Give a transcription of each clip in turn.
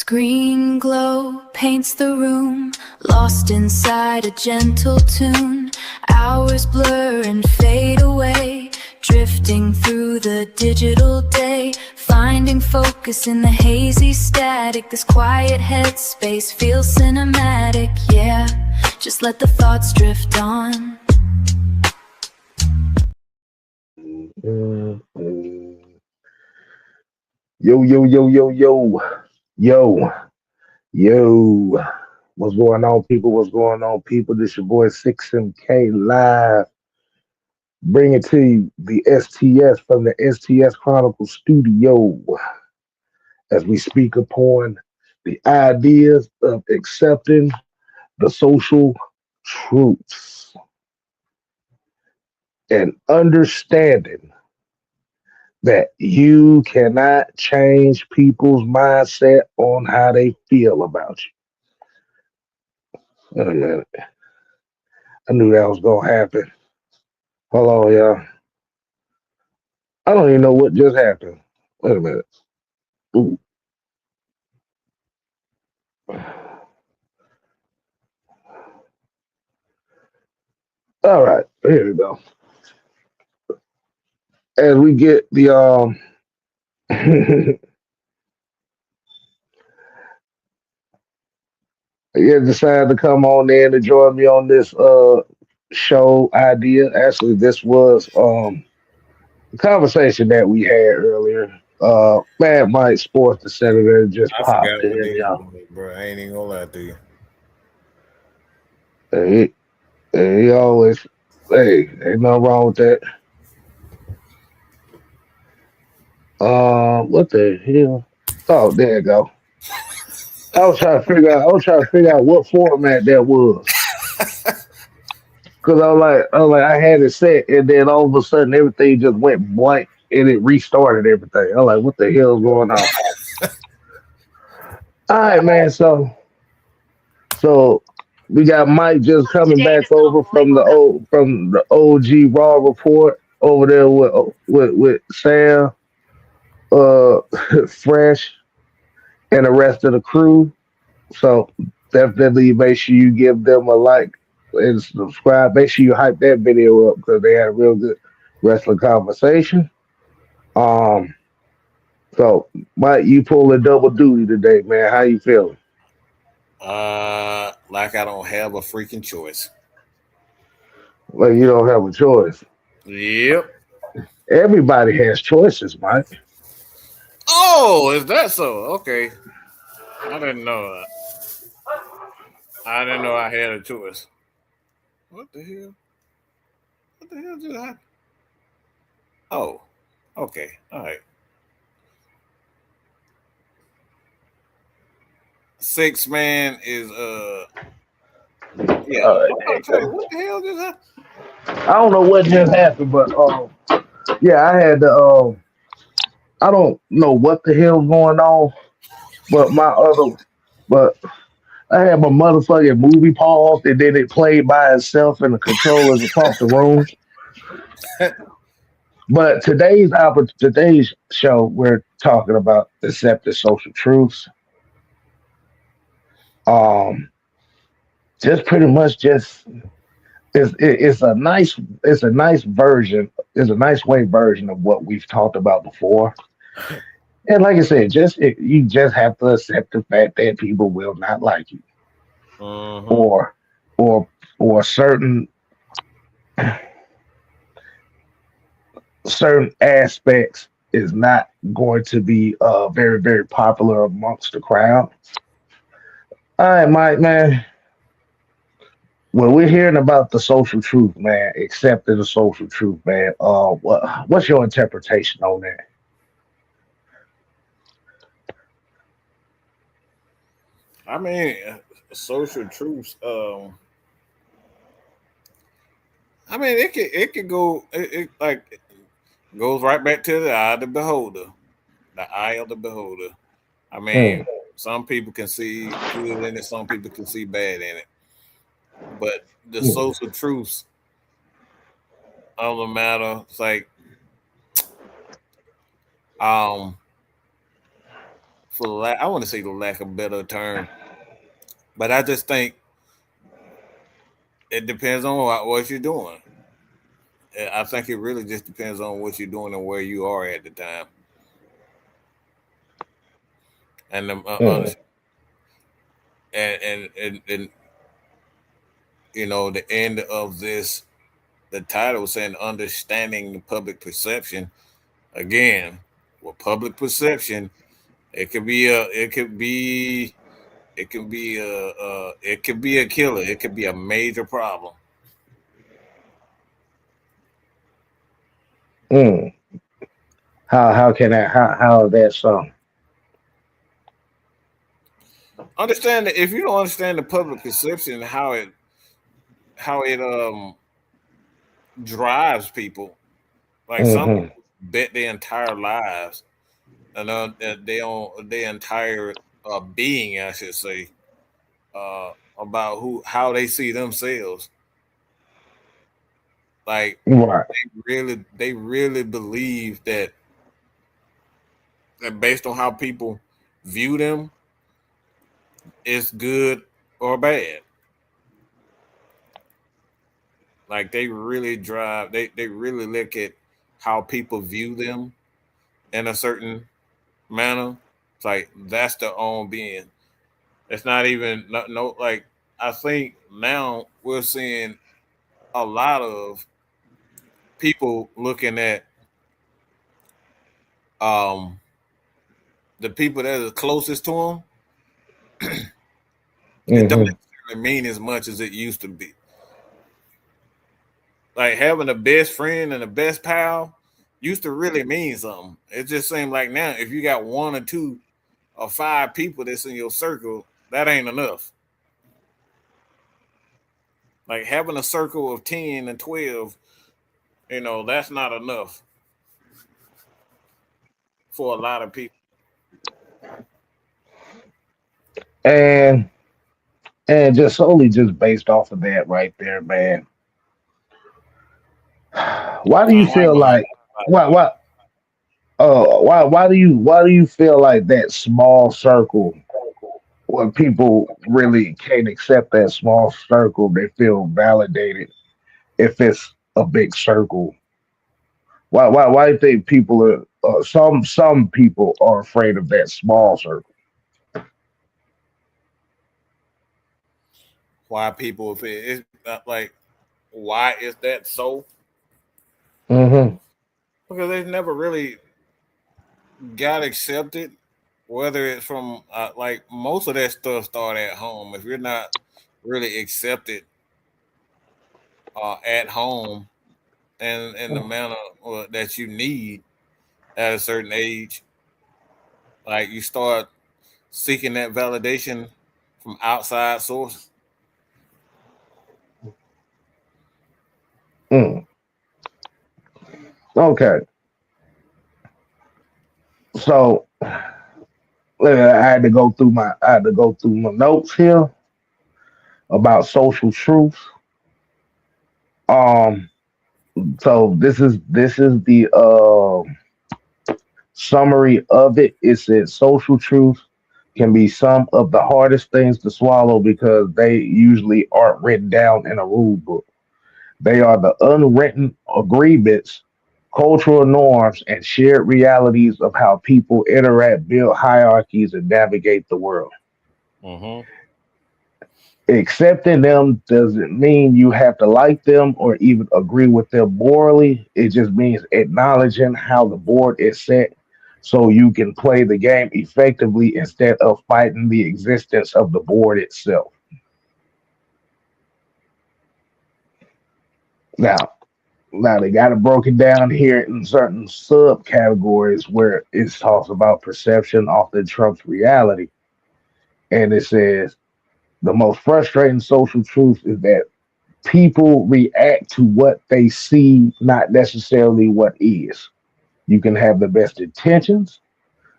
Green glow paints the room, lost inside a gentle tune. Hours blur and fade away, drifting through the digital day, finding focus in the hazy static. This quiet headspace feels cinematic, yeah. Just let the thoughts drift on. Yo, yo, yo, yo, yo, yo, yo. What's going on, people? What's going on, people? This your boy 6MK live. Bring it to you, the STS from the STS Chronicle Studio as we speak upon the ideas of accepting the social truths and understanding that you cannot change people's mindset on how they feel about you. Wait a minute. I knew that was gonna happen. Hold on, y'all. I don't even know what just happened. Wait a minute. Ooh. All right, here we go. As we get the you decided to come on in and join me on this show idea. Actually, this was the conversation that we had earlier. Mad Mike Sports, the senator, just I popped forgot what in, they y'all. was, bro. I ain't even gonna lie to you. And he always, hey, ain't nothing wrong with that. What the hell? Oh, there you go. I was trying to figure out what format that was. Cause I had it set, and then all of a sudden everything just went blank, and it restarted everything. I'm like, what the hell's going on? All right, man. So we got Mike just coming back over from the OG Raw report over there with Sam, uh, Fresh, and the rest of the crew. So definitely make sure you give them a like and subscribe. Make sure you hype that video up because they had a real good wrestling conversation. Um, so Mike, you pulled a double duty today, man. How you feeling? Like I don't have a freaking choice. Well, you don't have a choice. Yep. Everybody has choices, Mike. Oh, is that so? Okay. I didn't know that. I didn't know I had a choice. What the hell? What the hell just happened? Oh, okay. All right. Six man is yeah. All right, I'm there about you to tell you go. what the hell just happened. I don't know what just happened, but yeah, I had to. I don't know what the hell's going on, but but I had my motherfucking movie paused, and then it played by itself, and the controllers across the room. But today's show, we're talking about accepted social truths. Um, just pretty much just it's a nice version, it's a nice way version of what we've talked about before. And like I said, you just have to accept the fact that people will not like you, Mm-hmm. or or or certain aspects is not going to be very very popular amongst the crowd. All right, Mike, man. When we're hearing about the social truth, man, accepting the social truth, man, what's your interpretation on that? I mean, social truths. I mean, it could go. It like goes right back to the eye of the beholder. The eye of the beholder. I Hmm. mean, some people can see good in it. Some people can see bad in it. But the Hmm. social truths of the matter, it's like um I want to say the lack of better term, but I just think it depends on what you're doing. I think it really just depends on what you're doing and where you are at the time. And Mm, and the end of this, the title saying understanding the public perception. Again, with public perception, it could be a, it could be a killer. It could be a major problem. mm. How can that how that so? Understand that if you don't understand the public perception, how it drives people. Like some Hmm. people bet their entire lives and their entire being, I should say, about how they see themselves. Like Right. they really believe that based on how people view them, it's good or bad. Like they really look at how people view them in a certain manner. It's like that's their own being. It's not even no like I think now we're seeing a lot of people looking at um the people that are closest to them. It don't Hmm. necessarily mean as much as it used to be. Like having a best friend and a best pal used to really mean something. It just seems like now if you got one or two or five people that's in your circle, that ain't enough. Like having a circle of 10 and 12, that's not enough for a lot of people. And just solely just based off of that right there, man. Why do I you ain't feel gonna lie. like why why do you feel like that small circle when people really can't accept that small circle, they feel validated if it's a big circle? Why do you think people are some people are afraid of that small circle? Why people, if it's like, why is that so? Hmm. Because they've never really got accepted, whether it's from like most of that stuff start at home. If you're not really accepted at home and in the manner that you need at a certain age, like you start seeking that validation from outside sources. Mm. Okay, so I had to go through my notes here about social truth. Um, so this is the summary of it. It says social truth can be some of the hardest things to swallow because they usually aren't written down in a rule book. They are the unwritten agreements, cultural norms, and shared realities of how people interact, build hierarchies, and navigate the world. Mm-hmm. Accepting them doesn't mean you have to like them or even agree with them morally. It just means acknowledging how the board is set so you can play the game effectively instead of fighting the existence of the board itself. Now, they got it broken down here in certain subcategories where it talks about perception often trumps reality. And it says the most frustrating social truth is that people react to what they see, not necessarily what is. You can have the best intentions,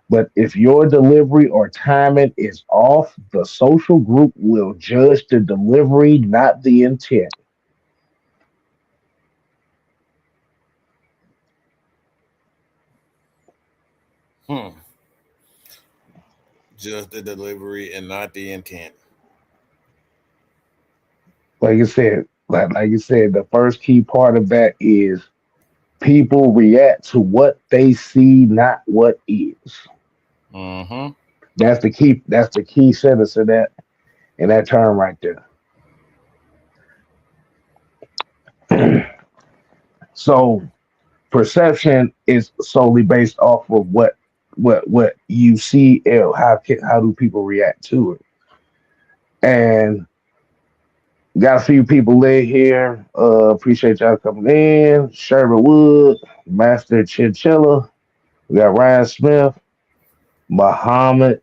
but if your delivery or timing is off, the social group will judge the delivery, not the intent. Hmm. just the delivery and not the intent. Like you said, the first key part of that is people react to what they see, not what is. Mm-hmm. That's the key sentence in that term right there. So perception is solely based off of what you see and how do people react to it. And got a few people in here. Appreciate y'all coming in. Sherman Wood, Master Chinchilla. We got Ryan Smith, Muhammad,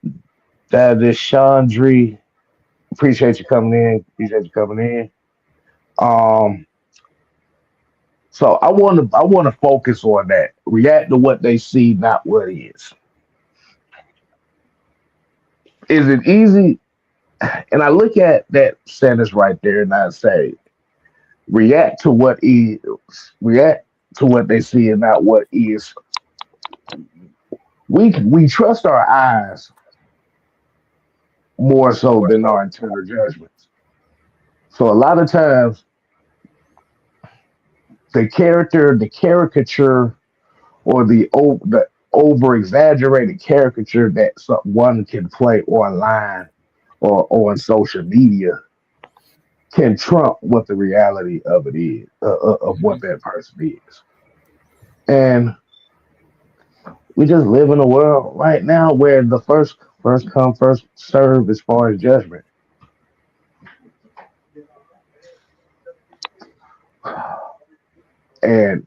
that is Chandri. Appreciate you coming in. Appreciate you coming in. Um, so I want to focus on that. React to what they see, not what is. Is it easy? And I look at that sentence right there, and I say, react to what is, react to what they see, and not what is. We trust our eyes more so than our internal judgments. So a lot of times, the caricature, or the over exaggerated caricature that someone can play online or on social media can trump what the reality of it is, of what that person is. And we just live in a world right now where the first come first serve as far as judgment, and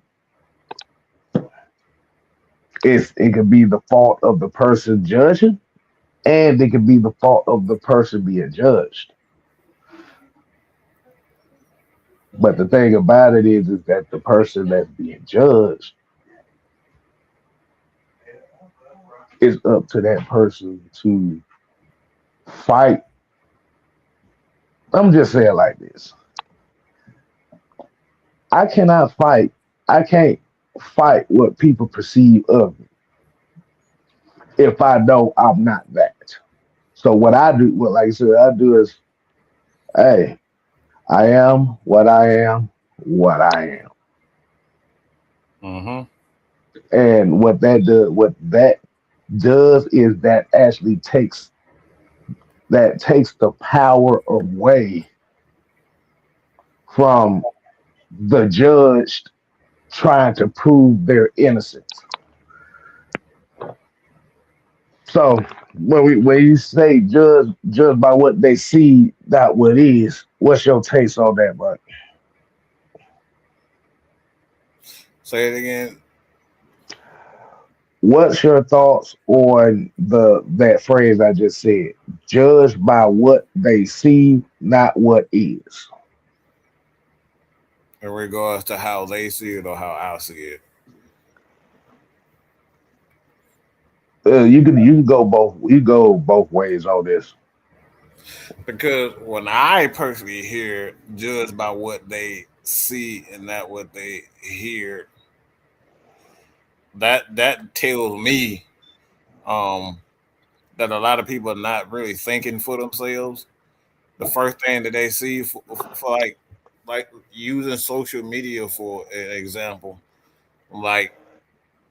it could be the fault of the person judging, and it could be the fault of the person being judged. But the thing about it is that the person that's being judged is up to that person to fight. I'm just saying like this: I cannot fight. I can't fight what people perceive of me if I know I'm not that. So what I do, what like I said, I do is, hey, I am what I am, what I am, Mm-hmm. and what that does is that takes the power away from the judge trying to prove their innocence. So when you say judge by what they see, not what is, what's your taste on that, bud? Say it again. What's your thoughts on the that phrase I just said? Judge by what they see, not what is. In regards to how they see it or how I see it. You go both ways on this. Because when I personally hear judged by what they see and not what they hear, that tells me um that a lot of people are not really thinking for themselves. The first thing that they see for like using social media for an example, like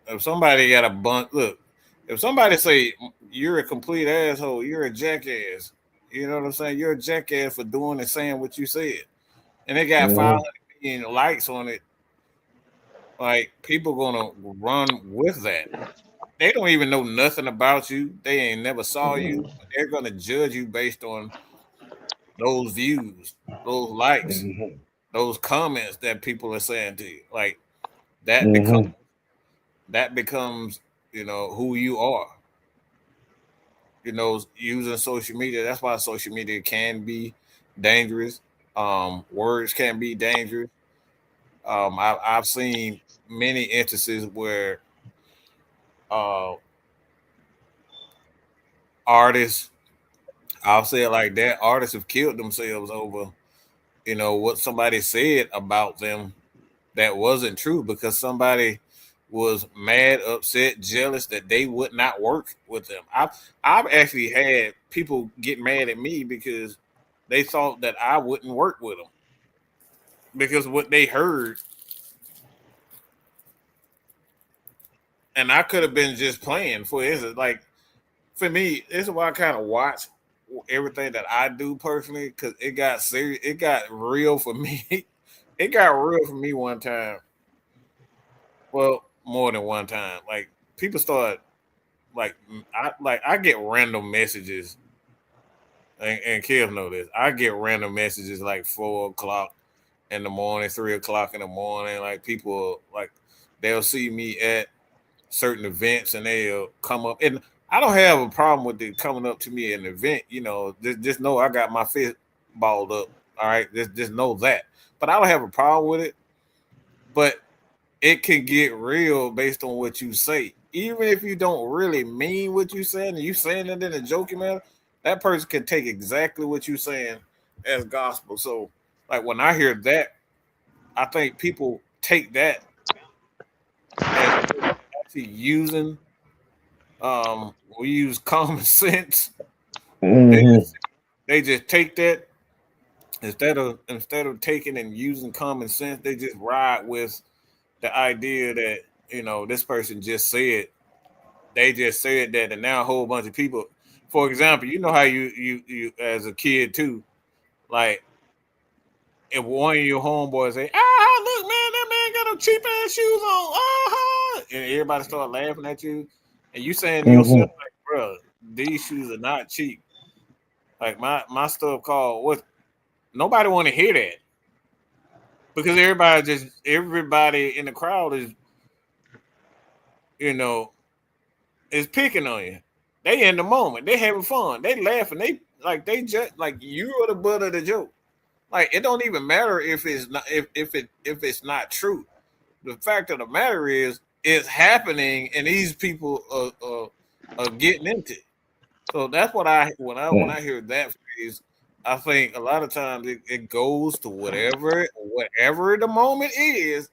if somebody got a bunch, look, if somebody say you're a complete asshole, you're a jackass, you know what I'm saying? You're a jackass for doing and saying what you said, and they got Hmm. 500 million likes on it. Like people gonna run with that. They don't even know nothing about you. They ain't never saw you. But they're gonna judge you based on those views, those likes, Hmm. those comments that people are saying to you. Like that become Hmm. that becomes who you are. Using social media. That's why social media can be dangerous. Words can be dangerous. I've seen many instances where uh, artists, I'll say it like that, artists have killed themselves over what somebody said about them that wasn't true because somebody was mad, upset, jealous that they would not work with them. I've actually had people get mad at me because they thought that I wouldn't work with them because what they heard, and I could have been just playing. For instance, like for me, this is why I kind of watch everything that I do personally because it got serious. It got real for me. It got real for me one time. Well, more than one time. Like people start I get random messages, and Kev know this. I get random messages like 4 o'clock in the morning, 3 o'clock in the morning. Like people like they'll see me at certain events and they'll come up and I don't have a problem with it coming up to me at an event. Just know I got my fist balled up. All right, just know that. But I don't have a problem with it. But it can get real based on what you say. Even if you don't really mean what you saying, and you saying it in a joking manner, that person can take exactly what you saying as gospel. So, like when I hear that, I think people take that as actually using. We use common sense. They Hmm. they just take that instead of taking and using common sense. They just ride with the idea that this person just said they just said that, and now a whole bunch of people. For example, you know how you as a kid too, like if one of your homeboys say, "Ah, look, man, that man got them cheap ass shoes on," and everybody start laughing at you, and you saying to yourself, Hmm. like, "Bro, these shoes are not cheap." Like my stuff called what? Nobody want to hear that because everybody in the crowd you know is picking on you. They in the moment. They having fun. They laughing. They just like you are the butt of the joke. Like it don't even matter if it's not if it's not true. The fact of the matter is it's happening, and these people are getting into it. So that's what I when I hear that phrase, I think a lot of times it goes to whatever the moment is.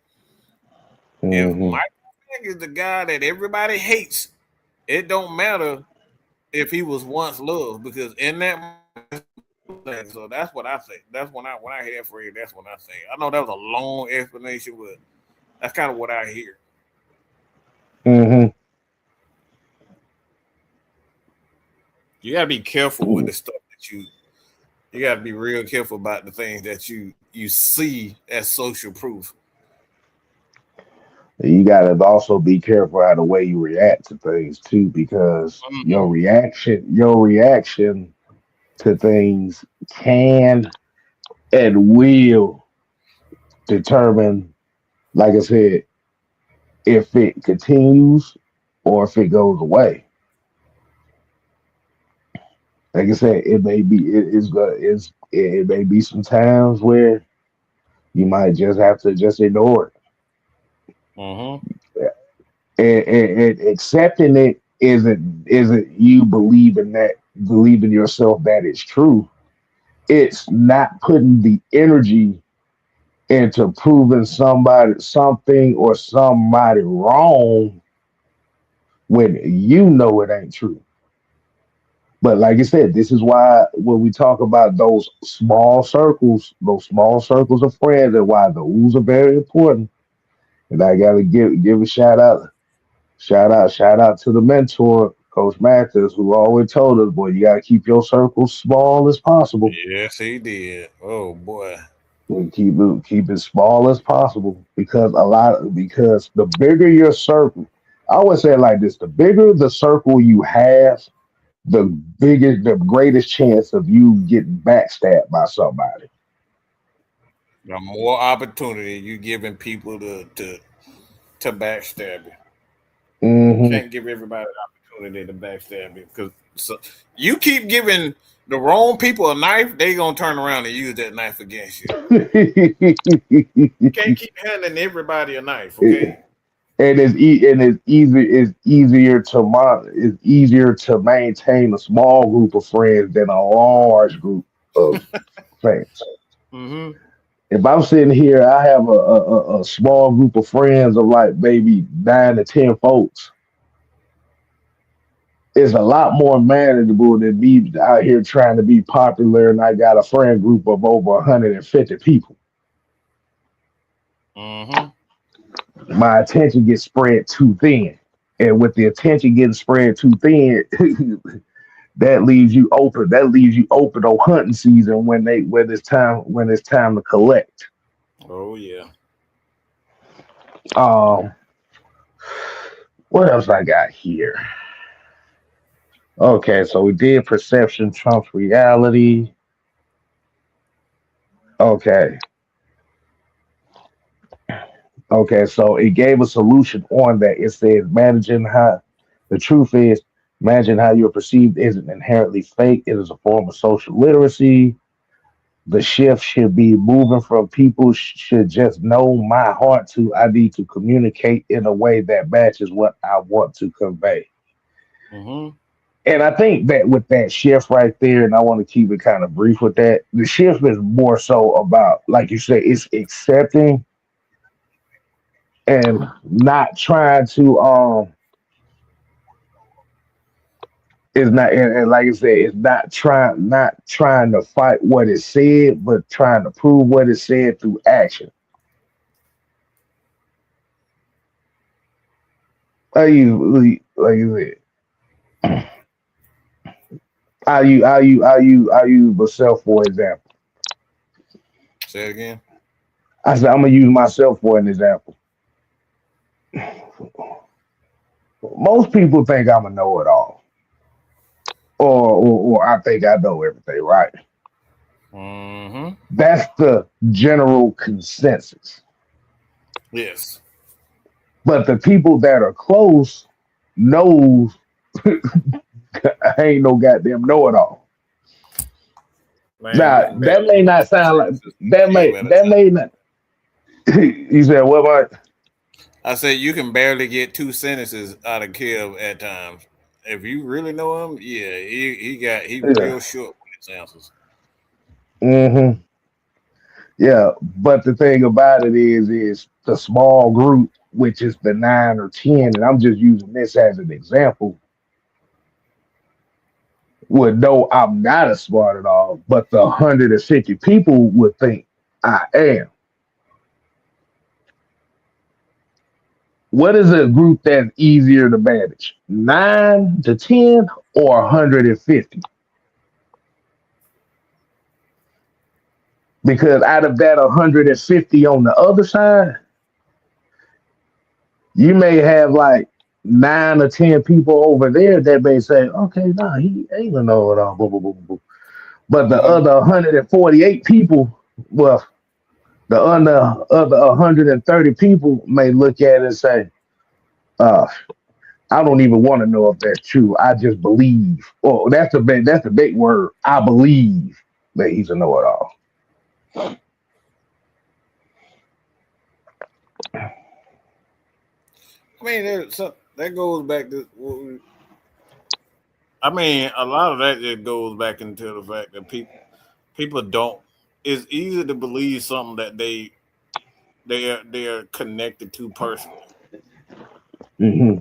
If Hmm. Michael Vick is the guy that everybody hates, it don't matter if he was once loved because in that moment, so that's what I think. That's when I hear that phrase. That's what I think. I know that was a long explanation, but that's kind of what I hear. Hmm. You gotta be careful with the stuff that you gotta be real careful about the things that you see as social proof. You gotta also be careful how the way you react to things too, because Mhm. your reaction to things can and will determine, like I said, if it continues or if it goes away. Like I said, it may be it may be some times where you might just have to just ignore Mhm. it. And accepting it isn't you believing yourself that it's true. It's not putting the energy into proving somebody something or somebody wrong when you know it ain't true. But like I said, this is why when we talk about those small circles of friends, and why those are very important. And I gotta give a shout out to the mentor, Coach Mathis, who always told us, boy, you gotta keep your circle small as possible. Yes, he did. Oh boy. And keep it small as possible because the bigger your circle, I always say it like this: the bigger the circle you have, the the greatest chance of you getting backstabbed by somebody. The more opportunity you giving people to backstab you. You Hmm. can't give everybody the opportunity to backstab you because so, you keep giving the wrong people a knife, they gonna turn around and use that knife against you. You can't keep handing everybody a knife, okay? And it's easier to maintain a small group of friends than a large group of friends. Mm-hmm. If I'm sitting here, I have a small group of friends of like maybe 9 to 10 folks. It's a lot more manageable than me out here trying to be popular, and I got a friend group of over 150 people. Mm-hmm. My attention gets spread too thin, and with the attention getting spread too thin, that leaves you open. That leaves you open on hunting season when it's time to collect. Oh yeah. Um, what else I got here? Okay, so we did perception trumps reality. Okay, okay, so it gave a solution on that. It says managing how the truth is, managing how you're perceived isn't inherently fake. It is a form of social literacy. The shift should be moving from people should just know my heart to I need to communicate in a way that matches what I want to convey. Mm-hmm. And I think that with that shift right there, and I want to keep it kind of brief with that, the shift is more so about, like you say, it's accepting and not trying to it's not and like I said, it's not trying to fight what it said, but trying to prove what it said through action. Like you said, I use myself for example. Say it again. I said I'm gonna use myself for an example. Most people think I'm a know-it-all, or I think I know everything, right? Mm-hmm. That's the general consensus. Yes. But the people that are close knows I ain't no goddamn know-it-all. Man, you Now can that barely may get not two sound like sentences in a cube at a that time. may not. You said what? About I said you can barely get two sentences out of Kev at times. If you really know him, yeah, he yeah. real short with his answers. Hmm. Yeah, but the thing about it is the small group, which is the 9 or 10, and I'm just using this as an example, would know I'm not as smart at all, but the 150 people would think I am. What is a group that's easier to manage? 9 to 10 or 150? Because out of that 150 on the other side, you may have like 9 or 10 people over there that may say, okay, nah, he ain't gonna know it all. Blah, blah, blah, blah. But the Mm-hmm. other 148 people, well, the other 130 people may look at it and say, uh, I don't even want to know if that's true. I just believe. Oh, that's the big word. I believe that he's a know-it-all. I mean, that goes back to. I mean, a lot of that just goes back into the fact that people don't. It's easy to believe something that they are connected to personally. Hmm.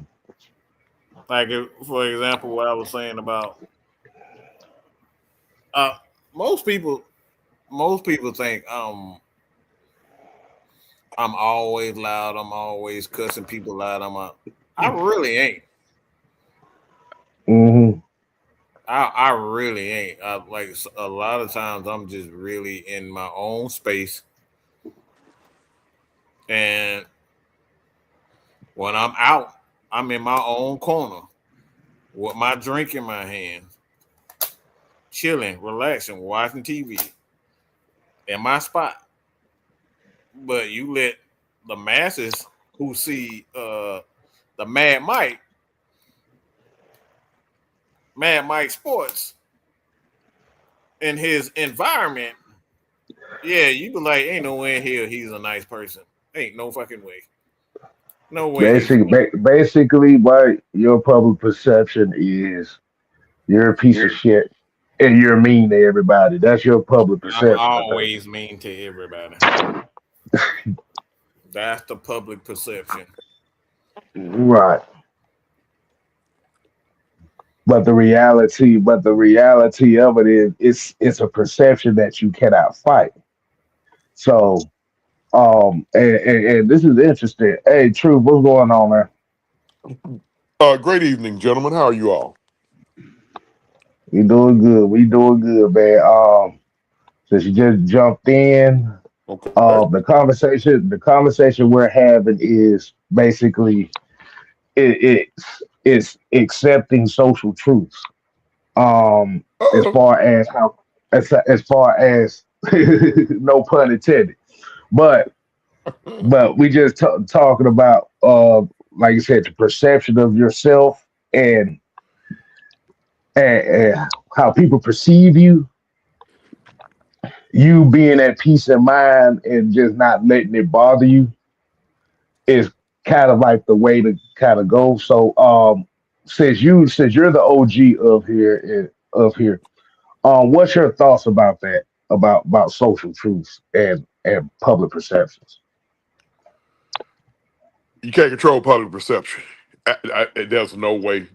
Like, for example, what I was saying about uh, most people. Most people think I'm always loud. I'm always cussing people out. I really ain't. Hmm. I really ain't. A lot of times I'm just really in my own space, and when I'm out, I'm in my own corner with my drink in my hand, chilling, relaxing, watching TV in my spot. But you let the masses who see the Mad Mike Sports in his environment, yeah, you be like, ain't no way in here he's a nice person. Ain't no fucking way. No way he's Basically, cool. basically, your public perception is you're a piece of shit. and you're mean to everybody. That's your public I'm perception, I think. always mean to everybody. That's the public perception. Right. But the reality of it is, it's a perception that you cannot fight. So, and this is interesting. Hey, Truth, what's going on, man? Great evening, gentlemen. How are you all? We doing good. We doing good, man. Since you just jumped in, Okay. the conversation we're having is basically it's accepting social truths. As Uh, far as how, as far as no pun intended, but we just talking about like you said, the perception of yourself and and how people perceive you, you being at peace of mind and just not letting it bother you is kind of like the way to kind of go. So since you're the OG of here, what's your thoughts about that? About social truths and public perceptions? you can't control public perception. There's no way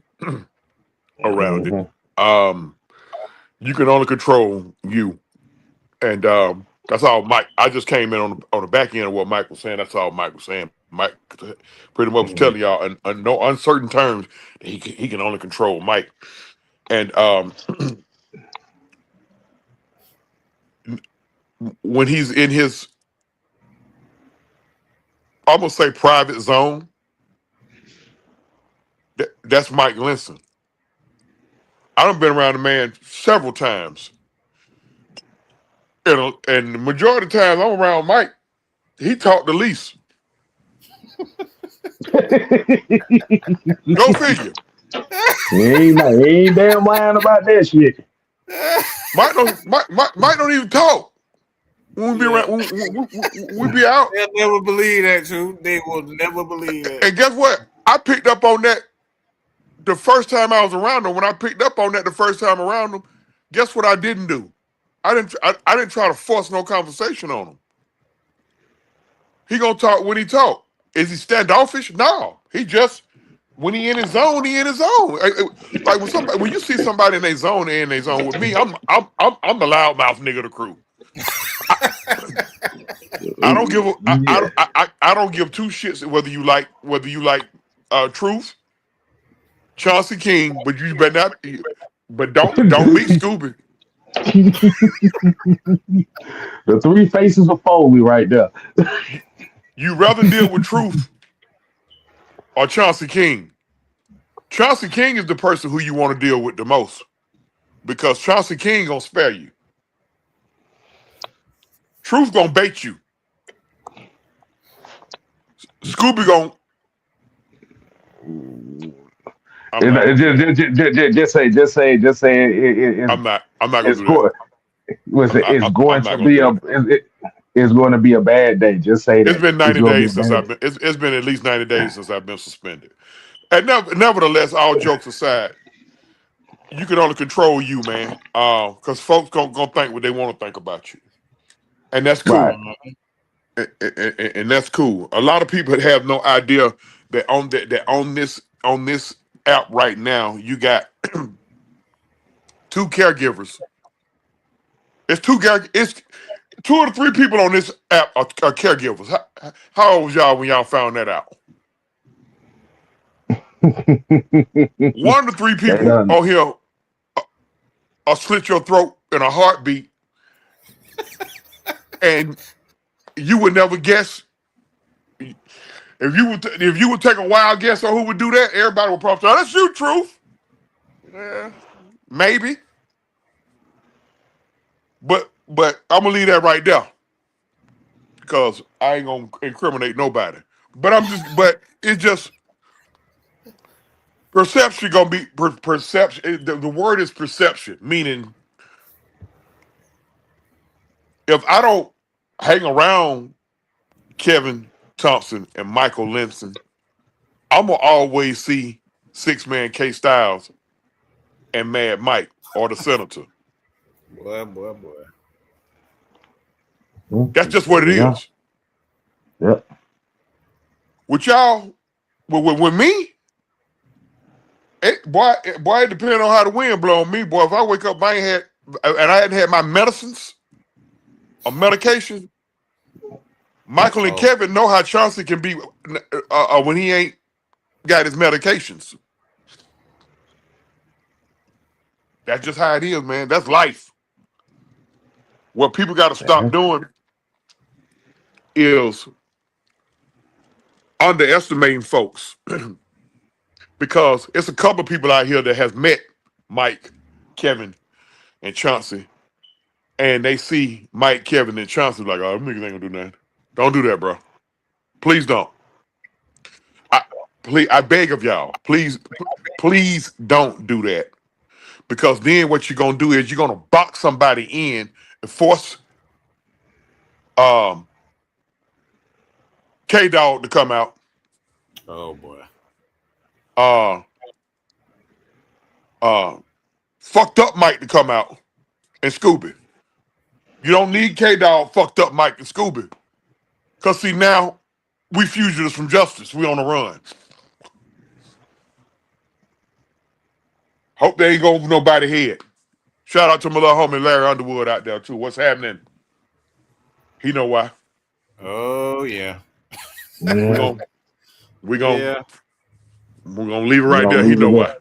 around it. Hmm. Um, you can only control you, and that's all. Mike, I just came in on the back end of what Mike was saying. That's all Mike was saying. Mike pretty much was Hmm. telling y'all in no uncertain terms that he can only control Mike. And when he's in his, I'm gonna say, private zone, that's Mike Linson. I done been around the man several times, and the majority of the time I'm around Mike, he talked the least. Go figure. he ain't damn lying about that shit. Mike don't even talk when we be Yeah, around. We be out, they'll never believe that, too. They will never believe that. and guess what? I picked up on that the first time I was around him. When I picked up on that the first time around him, guess what I didn't do? I didn't try to force no conversation on him. He gonna talk when he talk. Is he standoffish? No. He just when he in his zone, he in his zone. Like when you see somebody in their zone, they in their zone. With me, I'm the loudmouth nigga of the crew. I, I don't give a, Yeah. I don't give two shits whether you like truth, Chauncey King, but you better not. But don't meet Scooby. The three faces of Foley right there. You rather deal with truth or Chauncey King. Chauncey King is the person who you want to deal with the most because Chauncey King gonna spare you. Truth gonna bait you. Scooby gonna. I'm not gonna do that. Just say I'm not gonna it's do that. going it's I'm going not to gonna be do a that. it's going to be a bad day. Just say It's that been it's 90 going to be a days since bad I've been. It's been at least 90 days since I've been suspended. And nevertheless, all jokes aside, you can only control you, man. Because folks gonna think what they want to think about you, and that's right. cool. And that's cool. A lot of people have no idea that on this app right now, you got two caregivers. It's two or three people on this app are caregivers. How old was y'all when y'all found that out? One of the three They people done. on here will slit your throat in a heartbeat, and you would never guess if you would take a wild guess on who would do that. Everybody would probably say, "Oh, that's you, Truth." Yeah, maybe, but I'm gonna leave that right there because I ain't gonna incriminate nobody. But it's just perception gonna be perception. The word is perception, meaning if I don't hang around Kevin Thompson and Michael Linson, I'm gonna always see 6 Man K Styles and Mad Mike or the Senator. Boy. That's just what it Yeah. is. Yep. With y'all, with me, boy, it depends on how the wind blow on me, boy. If I wake up, I hadn't had my medicines or medication. Michael and Oh, Kevin know how Chauncey can be when he ain't got his medications. That's just how it is, man. That's life. What people got to stop doing is underestimating folks because it's a couple of people out here that has met Mike, Kevin, and Chauncey, and they see Mike, Kevin, and Chauncey like, oh, them niggas ain't gonna do nothing. Don't do that, bro. Please don't. I beg of y'all, please don't do that. Because then what you're gonna do is you're gonna box somebody in and force um K Dog to come out. oh boy. Uh Fucked up Mike to come out and Scooby. You don't need K Dog, fucked up Mike and Scooby. Cause see now we fugitives from justice. We on the run. Hope they ain't go over nobody's head. Shout out to my little homie Larry Underwood out there too. What's happening? He know why. Oh yeah. We Yeah. gon' we gon' Yeah. we're gonna leave it We're right gonna there. He leave know it why. there.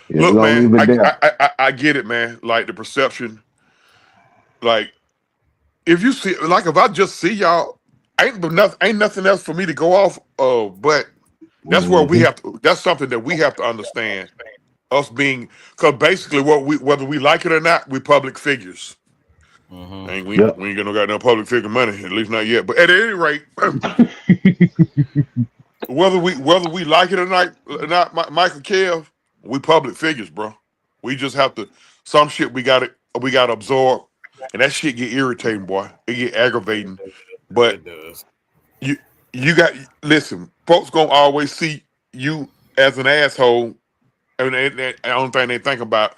Yeah, we're Look, gonna man, leave it there. I get it, man. Like the perception, like if you see, like if I just see y'all, ain't nothing else for me to go off of. But that's where we Mm-hmm. have to. That's something that we have to understand. Us being, because basically, whether we like it or not, we public figures. Mm-hmm. Ain't Yep. we ain't gonna got no public figure money, at least not yet. But at any rate, whether we like it or not, Michael Kev, we public figures, bro. We just have to. Some shit we gotta absorb, and that shit get irritating, boy. It get aggravating. But It does. you you got listen. Folks gonna always see you as an asshole, and the only thing they think about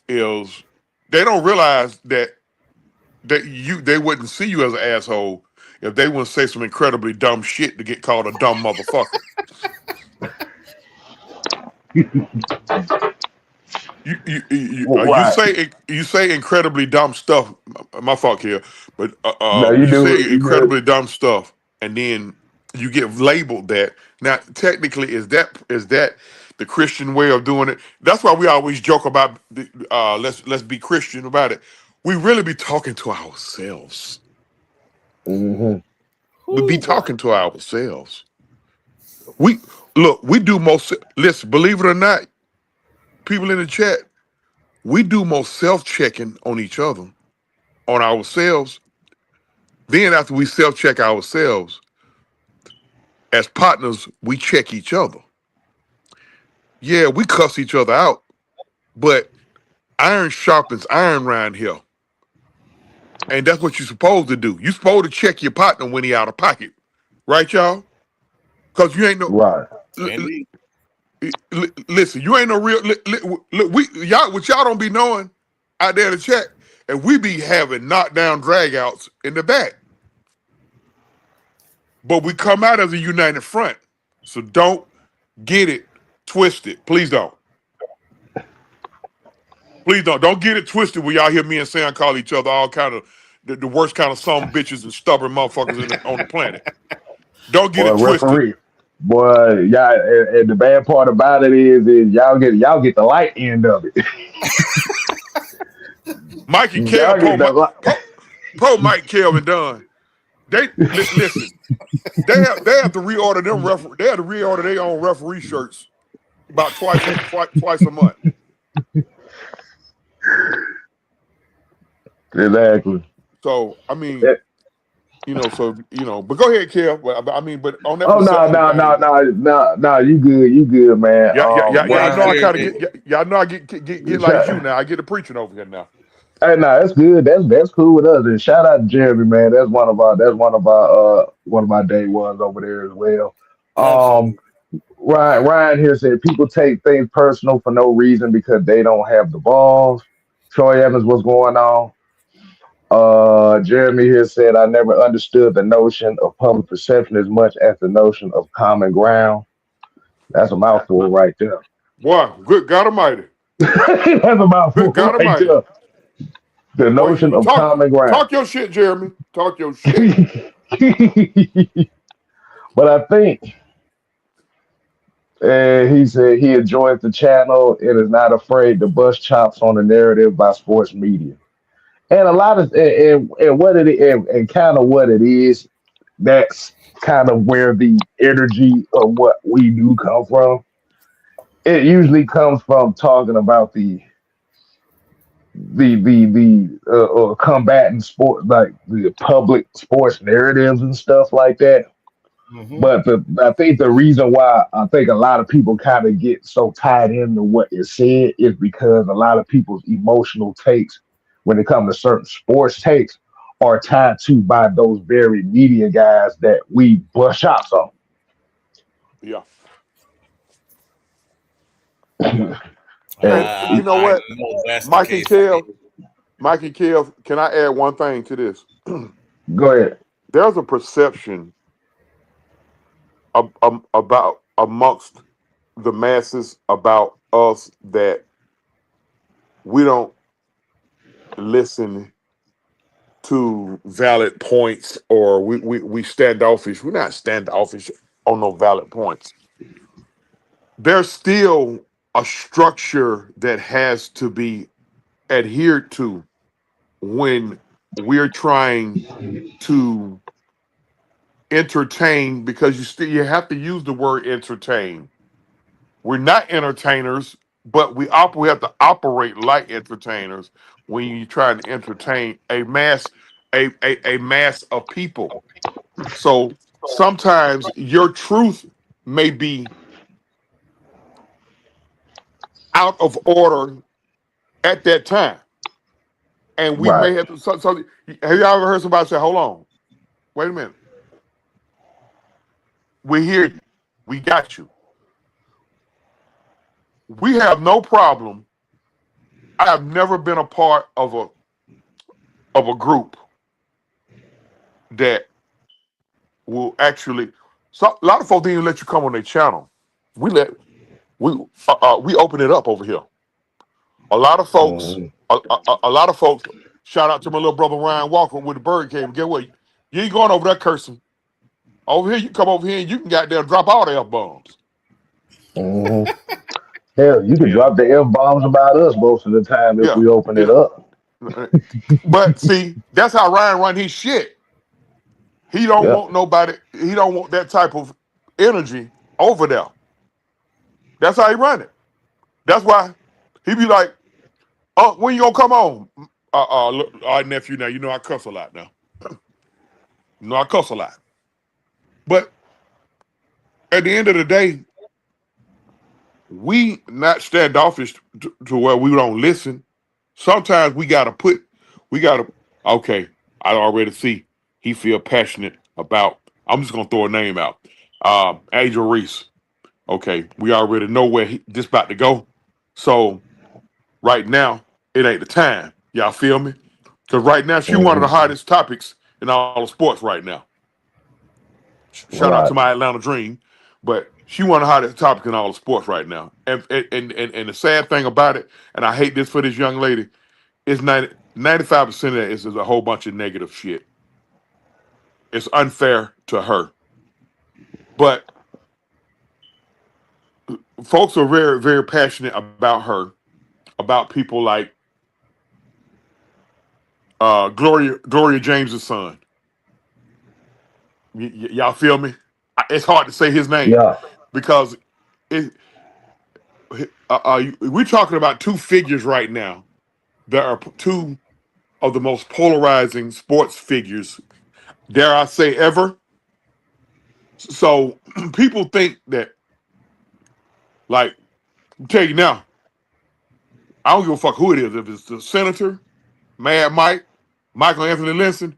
is they don't realize that they wouldn't see you as an asshole if they wouldn't say some incredibly dumb shit to get called a dumb motherfucker. Right. You say incredibly dumb stuff. My fault here, but No, you you do. say You good. incredibly dumb stuff, and then you get labeled that. Now, technically, is that the Christian way of doing it? That's why we always joke about let's be Christian about it. We really be talking to ourselves. Mm-hmm. We be Whoo boy. talking to ourselves. We look. We do most. Listen, believe it or not, people in the chat. We do most self-checking on each other, on ourselves. Then after we self-check ourselves, as partners, we check each other. Yeah, we cuss each other out, but iron sharpens iron around here. And that's what you're supposed to do. You're supposed to check your partner when he out of pocket. Right, y'all? Because you ain't no Right. Indeed. listen, you ain't no real look, we y'all what y'all don't be knowing out there in the chat, and we be having knockdown dragouts in the back. But we come out as a united front. So don't get it twisted. Please don't. Please don't. Don't get it twisted where y'all hear me and Sam call each other all kind of the worst kind of some bitches and stubborn motherfuckers on the planet. Don't get Boy, it twisted. referee. Boy, y'all, and the bad part about it is y'all get the light end of it. Mike and Kel, Y'all get the light. Mike, Kelvin Dunn. They listen. They have to reorder them They have to reorder their own referee shirts about twice a month. Exactly. So I mean, but go ahead, Kel. But on that Oh no, perception no, no, thing, no, no, no. You good, man. What y'all I know I kind of Hey, y'all know I get like you now. I get the preaching over here now. hey, no, that's good. That's cool with us. And shout out to Jeremy, man. That's one of our day ones over there as well. Um, absolutely. Ryan here said people take things personal for no reason because they don't have the balls. Troy Evans, what's going on? Jeremy here said I never understood the notion of public perception as much as the notion of common ground. That's a mouthful right there. Boy, good God Almighty. That's a Good mouthful God right Almighty. there. The Boy, notion you of common ground. talk your shit, Jeremy. Talk your shit. But I think he said he enjoys the channel and is not afraid to bust chops on the narrative by sports media. And a lot of and what it and kind of what it is, that's kind of where the energy of what we do come from. It usually comes from talking about the combatant sport, like the public sports narratives and stuff like that. Hmm. But I think the reason why I think a lot of people kind of get so tied into what is said is because a lot of people's emotional takes when it comes to certain sports takes are tied to by those very media guys that we bust shots on. Yeah. And And you know I what? know that's the Mike and case for me. Kev, Mike and Kev, can I add one thing to this? go ahead. There's a perception about amongst the masses about us that we don't listen to valid points, or we standoffish. We're not standoffish on no valid points. There's still a structure that has to be adhered to when we're trying to entertain, because you have to use the word entertain. We're not entertainers, but we have to operate like entertainers when you're trying to entertain a mass of people. So sometimes your truth may be out of order at that time, and we may Right. have to. So have you ever heard somebody say, "Hold on, wait a minute, we hear you, we got you. We have no problem." I have never been a part of a group that will actually. So a lot of folks didn't even let you come on their channel. We let we open it up over here. A lot of folks, Mhm. a lot of folks. Shout out to my little brother Ryan Walker with the Bird Cave. Get what? You ain't going over there cursing. Over here, you come over here and you can goddamn drop all the F bombs. Mhm. Hell, you can Yeah. drop the F bombs about us most of the time if Yeah, we open it yeah. up. But see, that's how Ryan run his shit. He don't Yeah. want nobody. He don't want that type of energy over there. That's how he run it. That's why he be like, "Oh, when you gonna come on?" Look, all right, nephew. Now you know I cuss a lot. Now you know I cuss a lot. But at the end of the day, we not standoffish to where we don't listen. Sometimes we gotta. Okay, I already see he feel passionate about. I'm just gonna throw a name out. Angel Reese. Okay, we already know where this about to go. So right now, it ain't the time. Y'all feel me? Because right now, she one of the Mhm. hottest topics in all of sports right now. Shout out to Right. my Atlanta Dream, but she one of the hottest topics in all of sports right now. And the sad thing about it, and I hate this for this young lady, is 95% of that is a whole bunch of negative shit. It's unfair to her. But folks are very, very passionate about her, about people like Gloria James's son. Y'all feel me? It's hard to say his name Yeah. because it, we're talking about two figures right now that are two of the most polarizing sports figures, dare I say, ever. So people think that, like, I'll tell you now, I don't give a fuck who it is. If it's the senator, Mad Mike, Michael Anthony Linson,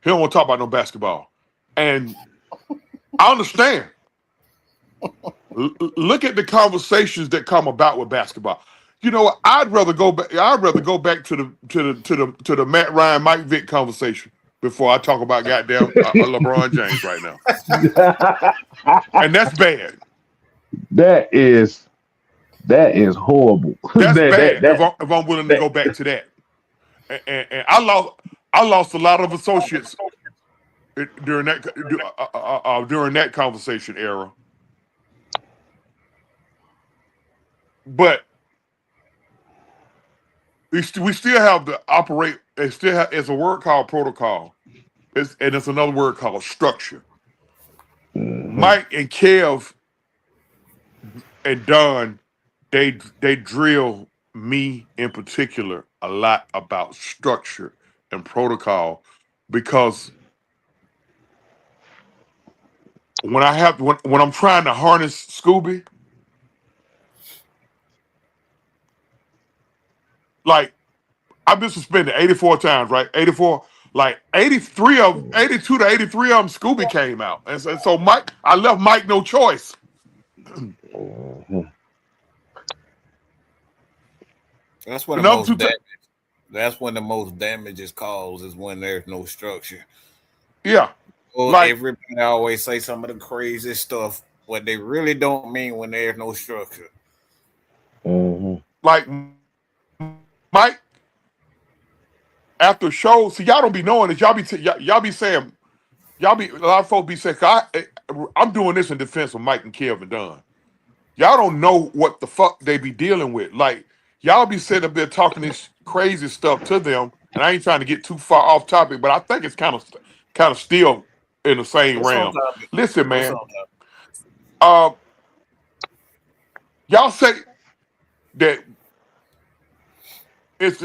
he don't want to talk about no basketball. And I understand. Look at the conversations that come about with basketball. You know what? I'd rather go back. I'd rather go back to the Matt Ryan, Mike Vick conversation before I talk about goddamn LeBron James right now. And that's bad. that is horrible. That's bad. That If I'm willing to that go back to that, and I lost a lot of associates during that conversation era. But we still have to operate. It's a word called protocol. And it's another word called structure. Mhm. Mike and Kev and Don, they drill me in particular a lot about structure and protocol because when I'm trying to harness Scooby, like I've been suspended 84 times, right? 84, like 82 to 83 of them, Scooby came out. And so Mike, I left Mike no choice. Mhm. That's when the Another most two damage. That's when the most damage is caused is when there's no structure. yeah. Well, Like, everybody always say some of the crazy stuff, what they really don't mean when there's no structure. Mhm. like Mike, after shows, see, y'all don't be knowing this. Y'all be saying, a lot of folks be saying, I'm doing this in defense of Mike and Kev and Dunn. Y'all don't know what the fuck they be dealing with. Like, y'all be sitting up there talking this crazy stuff to them, and I ain't trying to get too far off topic, but I think it's kind of still in the same It's on realm. topic. Listen, It's man, on topic. uh, y'all say that it's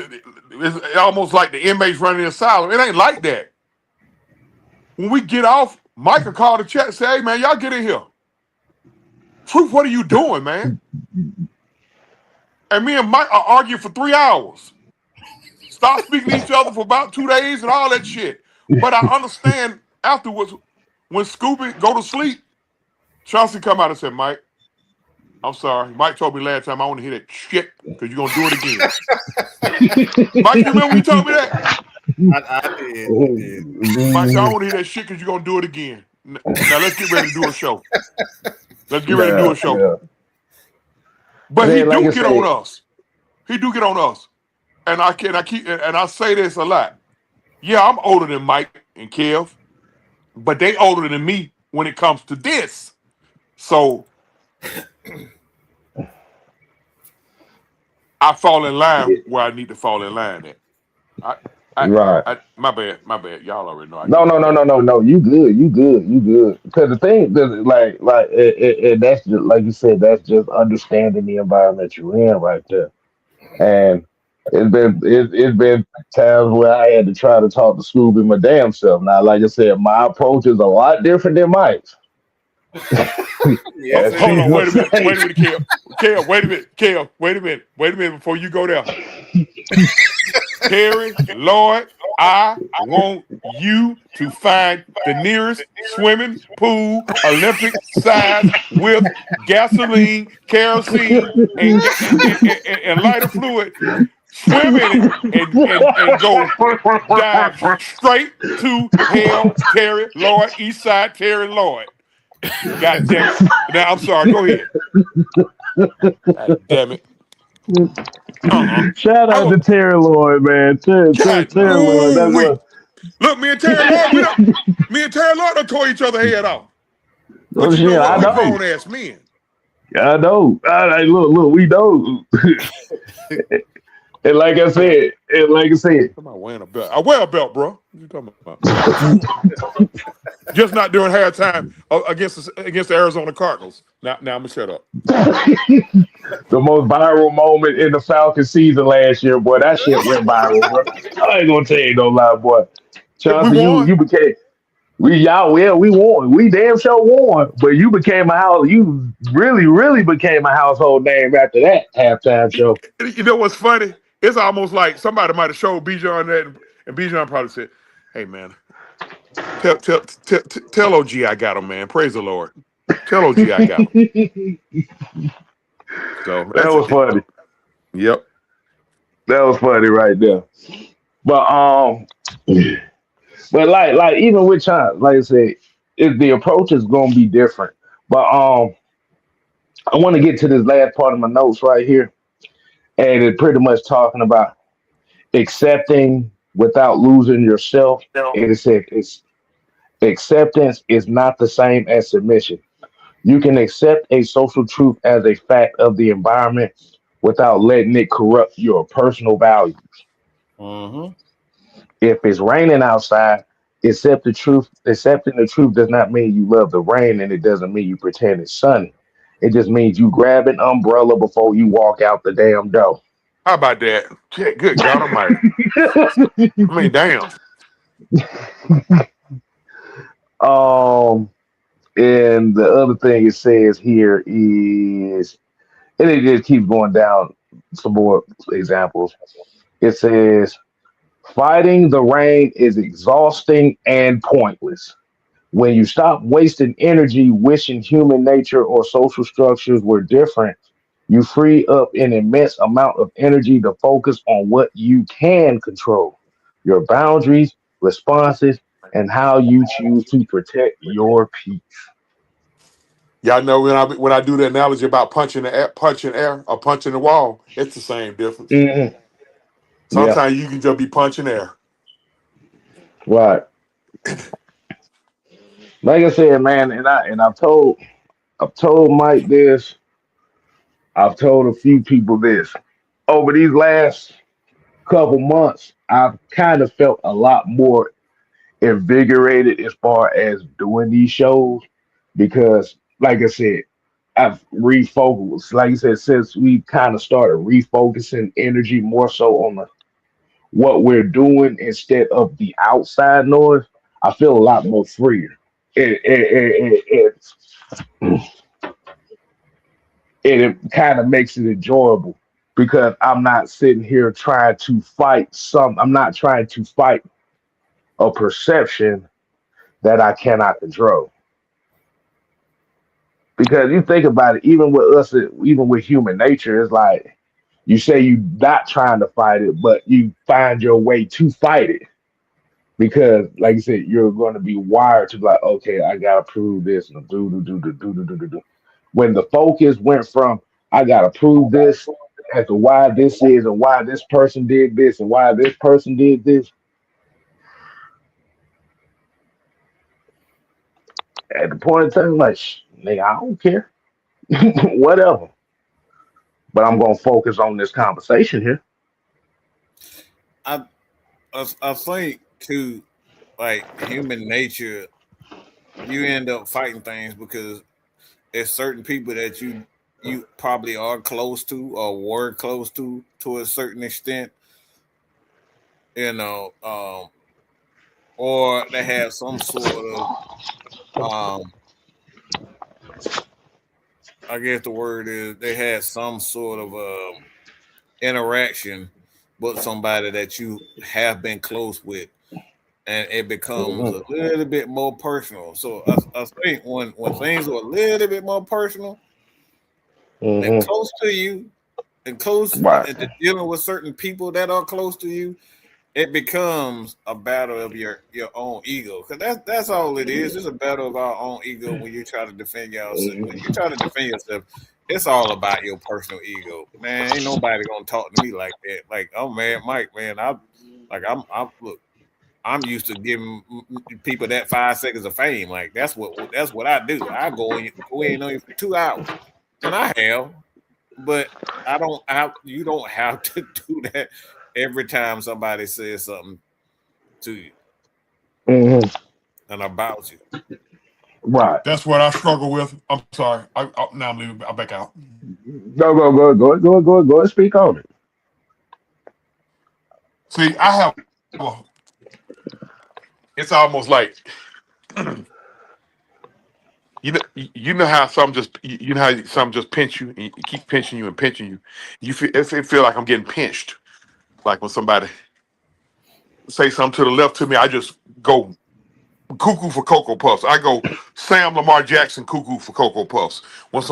almost like the inmates running the asylum. It ain't like that. When we get off, Mike will call the chat and say, hey, man, y'all get in here. Truth, what are you doing, man? And me and Mike are arguing for 3 hours. Stop speaking to each other for about 2 days and all that shit. But I understand afterwards, when Scooby go to sleep, Chauncey come out and said, Mike, I'm sorry. Mike told me last time I want to hear that shit because you're going to do it again. Mike, you remember when you told me that? I did. I did. Mike said, I want Mhm. to hear that shit because you're going to do it again. Now let's get ready to do a show. Let's get ready to do Yeah, a show. yeah. But he Man, like do I get on said, us. He do get on us. And I say this a lot. Yeah, I'm older than Mike and Kev, but they older than me when it comes to this. So I fall in line where I need to fall in line at. I, I, right. my bad. Y'all already know I No, get no, off no, that. no, no, no. You good. You good. You good. Because the thing, that's just like you said. That's just understanding the environment you're in right there. And it's been times where I had to try to talk to Scooby my damn self. Now, like I said, my approach is a lot different than Mike's. Yes, it Hold See on, what is. wait a I'm minute, saying? Kev, wait a minute, Kev, wait a minute before you go there. Terry, Lloyd, I want you to find the nearest swimming pool, Olympic size, with gasoline, kerosene, and lighter fluid. Swim in it and go dive straight to hell, Terry, Lloyd, East Side, Terry, Lloyd. God damn it. Now, I'm sorry. Go ahead. God damn it. Uh-uh. Shout I out to will. Terry Lloyd, man. God, Terry Lloyd. That's ooh-wee. what. Look, me and Terry Lloyd done tore each other head off. But Oh you know shit, what? I We know. grown ass men. I know. Look, we know. And like I said, I'm not wearing a belt. I wear a belt, bro. What you talking about? Just not during halftime against the Arizona Cardinals. Now I'm gonna shut up. the most viral moment in the Falcon season last year, boy. That shit went viral, bro. I ain't gonna tell you no lie, boy. We Chauncey, won. you became we won. We damn sure won. But you became a house. You really, really became a household name after that halftime show. You know what's funny? It's almost like somebody might have showed Bijan that, and Bijan probably said, "Hey man, tell OG I got him, man. Praise the Lord." Tell OG I got him. So That that's was it. funny. Yep. That was funny right there. But but like even with China, like I said, the approach is gonna be different. But I want to get to this last part of my notes right here, and it pretty much talking about accepting without losing yourself. And it said it's acceptance is not the same as submission. You can accept a social truth as a fact of the environment without letting it corrupt your personal value. Mm-hmm. If it's raining outside, accept the truth. Accepting the truth does not mean you love the rain, and it doesn't mean you pretend it's sunny. It just means you grab an umbrella before you walk out the damn door. How about that? Yeah, good God Almighty. I mean, damn. um, and the other thing it says here is, and it just keeps going down some more examples. It says, fighting the rain is exhausting and pointless. When you stop wasting energy wishing human nature or social structures were different, you free up an immense amount of energy to focus on what you can control, your boundaries, responses, and how you choose to protect your peace. Y'all know when I do the analogy about punching air, or punching the wall, it's the same difference. Mhm. Yeah, Sometimes you can just be punching air. right. Like I said, man, and I've told Mike this. I've told a few people this. Over these last couple months, I've kind of felt a lot more invigorated as far as doing these shows because, like I said, I've refocused. Like you said, since we kind of started refocusing energy more so on what we're doing instead of the outside noise, I feel a lot more freer. It, it kind of makes it enjoyable because I'm not sitting here trying to fight I'm not trying to fight a perception that I cannot control. Because you think about it, even with us, even with human nature, it's like you say you're not trying to fight it, but you find your way to fight it. Because, like you said, you're going to be wired to be like, okay, I gotta prove this and do. When the focus went from I gotta prove this as to why this is and why this person did this and why this person did this, at the point in time, like, nigga, I don't care, whatever. But I'm gonna focus on this conversation here. I, I think too, like human nature, you end up fighting things because there's certain people that you probably are close to or were close to a certain extent, you know, or they have some sort of I guess the word is they had some sort of interaction with somebody that you have been close with, and it becomes Hmm. a little bit more personal. So I think when things are a little bit more personal and Hmm. close to you, and close Right. and dealing with certain people that are close to you, it becomes a battle of your own ego. Because that's all it is. It's a battle of our own ego when you try to defend yourself. When you Hmm. try to defend yourself, it's all about your personal ego. Man, ain't nobody gonna talk to me like that. Like, oh man, Mike, man, I'm look. I'm used to giving people that 5 seconds of fame. Like that's what I do. I go in on you for 2 hours, and I have, but I don't have. You don't have to do that every time somebody says something to you Hmm. and about you. Right. That's what I struggle with. I'm sorry. Now I'm leaving. I'm back out. Go and speak on it. See, I have. It's almost like you know how some just you know how some just pinch you and you keep pinching you and pinching you. You feel it feel like I'm getting pinched. Like when somebody say something to the left to me, I just go cuckoo for Cocoa Puffs. I go Sam Lamar Jackson cuckoo for Cocoa Puffs when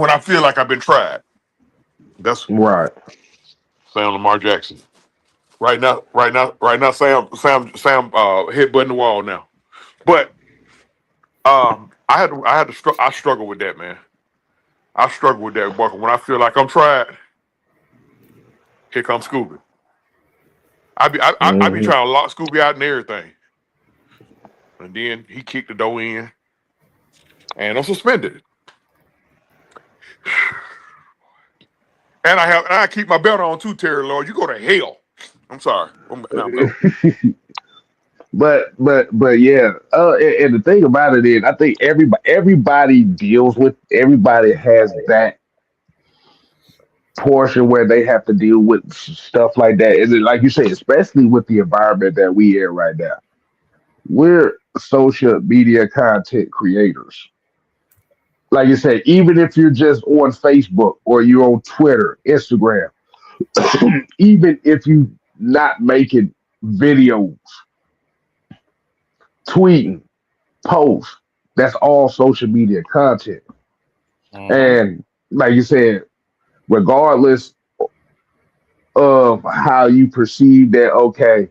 I feel like I've been tried. That's Right. Sam Lamar Jackson. Right now, Sam headbutting the wall now. But I struggle with that, man. I struggle with that, Bucker. When I feel like I'm tried, here comes Scooby. I be Mm-hmm. trying to lock Scooby out and everything, and then he kicked the door in, and I'm suspended. And I keep my belt on too, Terry Lord. You go to hell. I'm sorry. Now I'm gone. But yeah. And the thing about it is, I think everybody has that portion where they have to deal with stuff like that. And then, like you say, especially with the environment that we in right now, we're social media content creators. Like you said, even if you're just on Facebook or you're on Twitter, Instagram, even if you not making videos, tweeting, posts, that's all social media content. Mm-hmm. And like you said, regardless of how you perceive that, okay,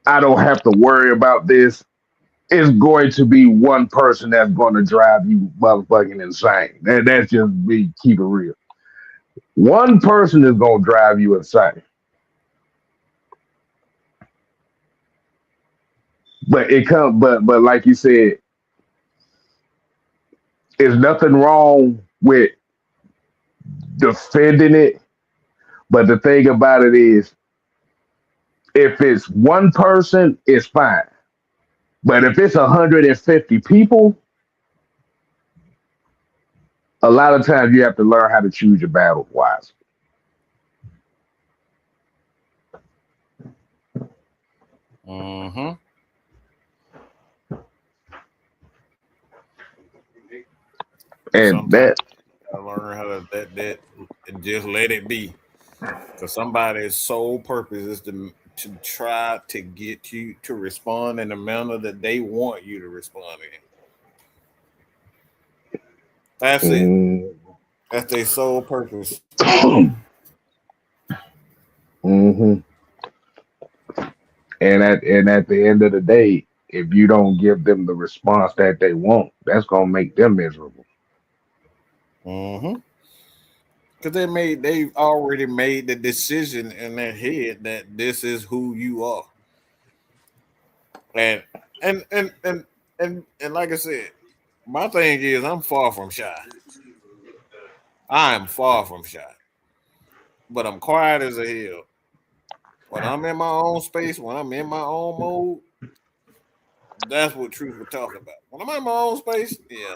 I don't have to worry about this. It's going to be one person that's going to drive you motherfucking insane. That's just me. Keep it real. One person is going to drive you insane. But it comes. But like you said, there's nothing wrong with defending it. But the thing about it is, if it's one person, it's fine. But if it's 150 people, a lot of times you have to learn how to choose your battles wisely. Mm-hmm. And Sometimes that, I learn how to that and just let it be. Because somebody's sole purpose is to try to get you to respond in the manner that they want you to respond in. That's it. mm, That's their sole purpose. hmm and at the end of the day, if you don't give them the response that they want, that's gonna make them miserable. Mm-hmm. Because they've already made the decision in their head that this is who you are. And and and and and like I said, my thing is I'm far from shy. I am far from shy. But I'm quiet as a hell. When I'm in my own space, when I'm in my own mode, that's what truth we're talking about. When I'm in my own space, yeah,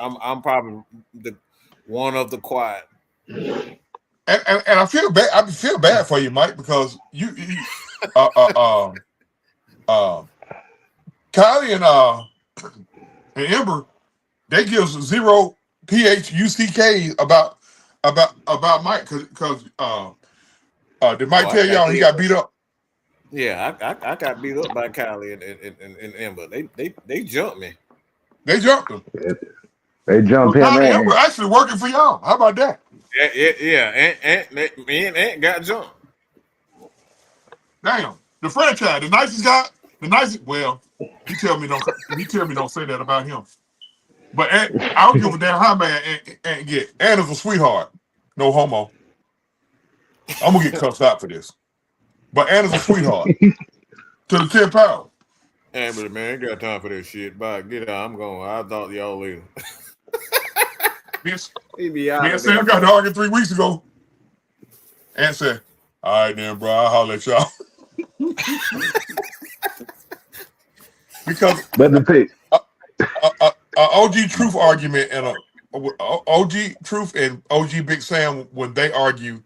I'm probably the one of the quiet. And I feel bad. I feel bad for you, Mike, because uh, uh, uh, Kylie and Ember, they give zero PHUCK about Mike because did Oh, Mike I tell got y'all he hit. got beat up? Yeah, I got beat up by Kylie and Ember. They jumped me. They jumped him. They So jump him Kylie and Ember in. actually working for y'all. How about that? Yeah. Me and Ant got jumped. Damn, the franchise, the nicest guy, the nicest. Well, he tell me don't say that about him. But I don't give a damn how man Ant get. Ant is a sweetheart. No homo. I'm gonna get cussed out for this. But Ant is a sweetheart to the 10 pound. Amber, man, ain't got time for this shit. Bye, get out. I'm going. I'll talk to y'all later. Yes. He be out Me and of there. Sam got to argue 3 weeks ago. Ant said, "All right, then, bro. I'll holler at y'all." Because But the thing, a OG Truth argument and a OG Truth and OG Big Sam, when they argue,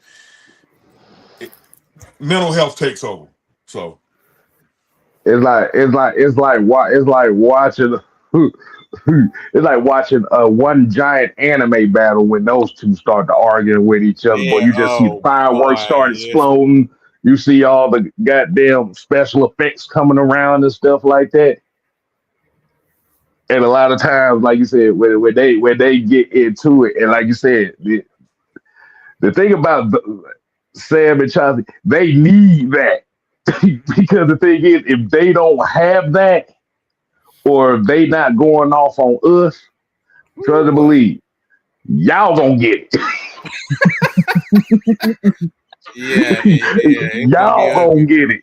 mental health takes over. So it's like watching it's like watching one giant anime battle when those two start to argue with each other. But Yeah. you just see Oh fireworks boy. start Yes. exploding. You see all the goddamn special effects coming around and stuff like that. And a lot of times, like you said, when they get into it, and like you said, the thing about Sam and Chauncey, they need that because the thing is, if they don't have that, or if they not going off on us, trust Ooh, and boy. believe, y'all gonna get it. Yeah, it's gonna be Y'all gonna ugly. get it.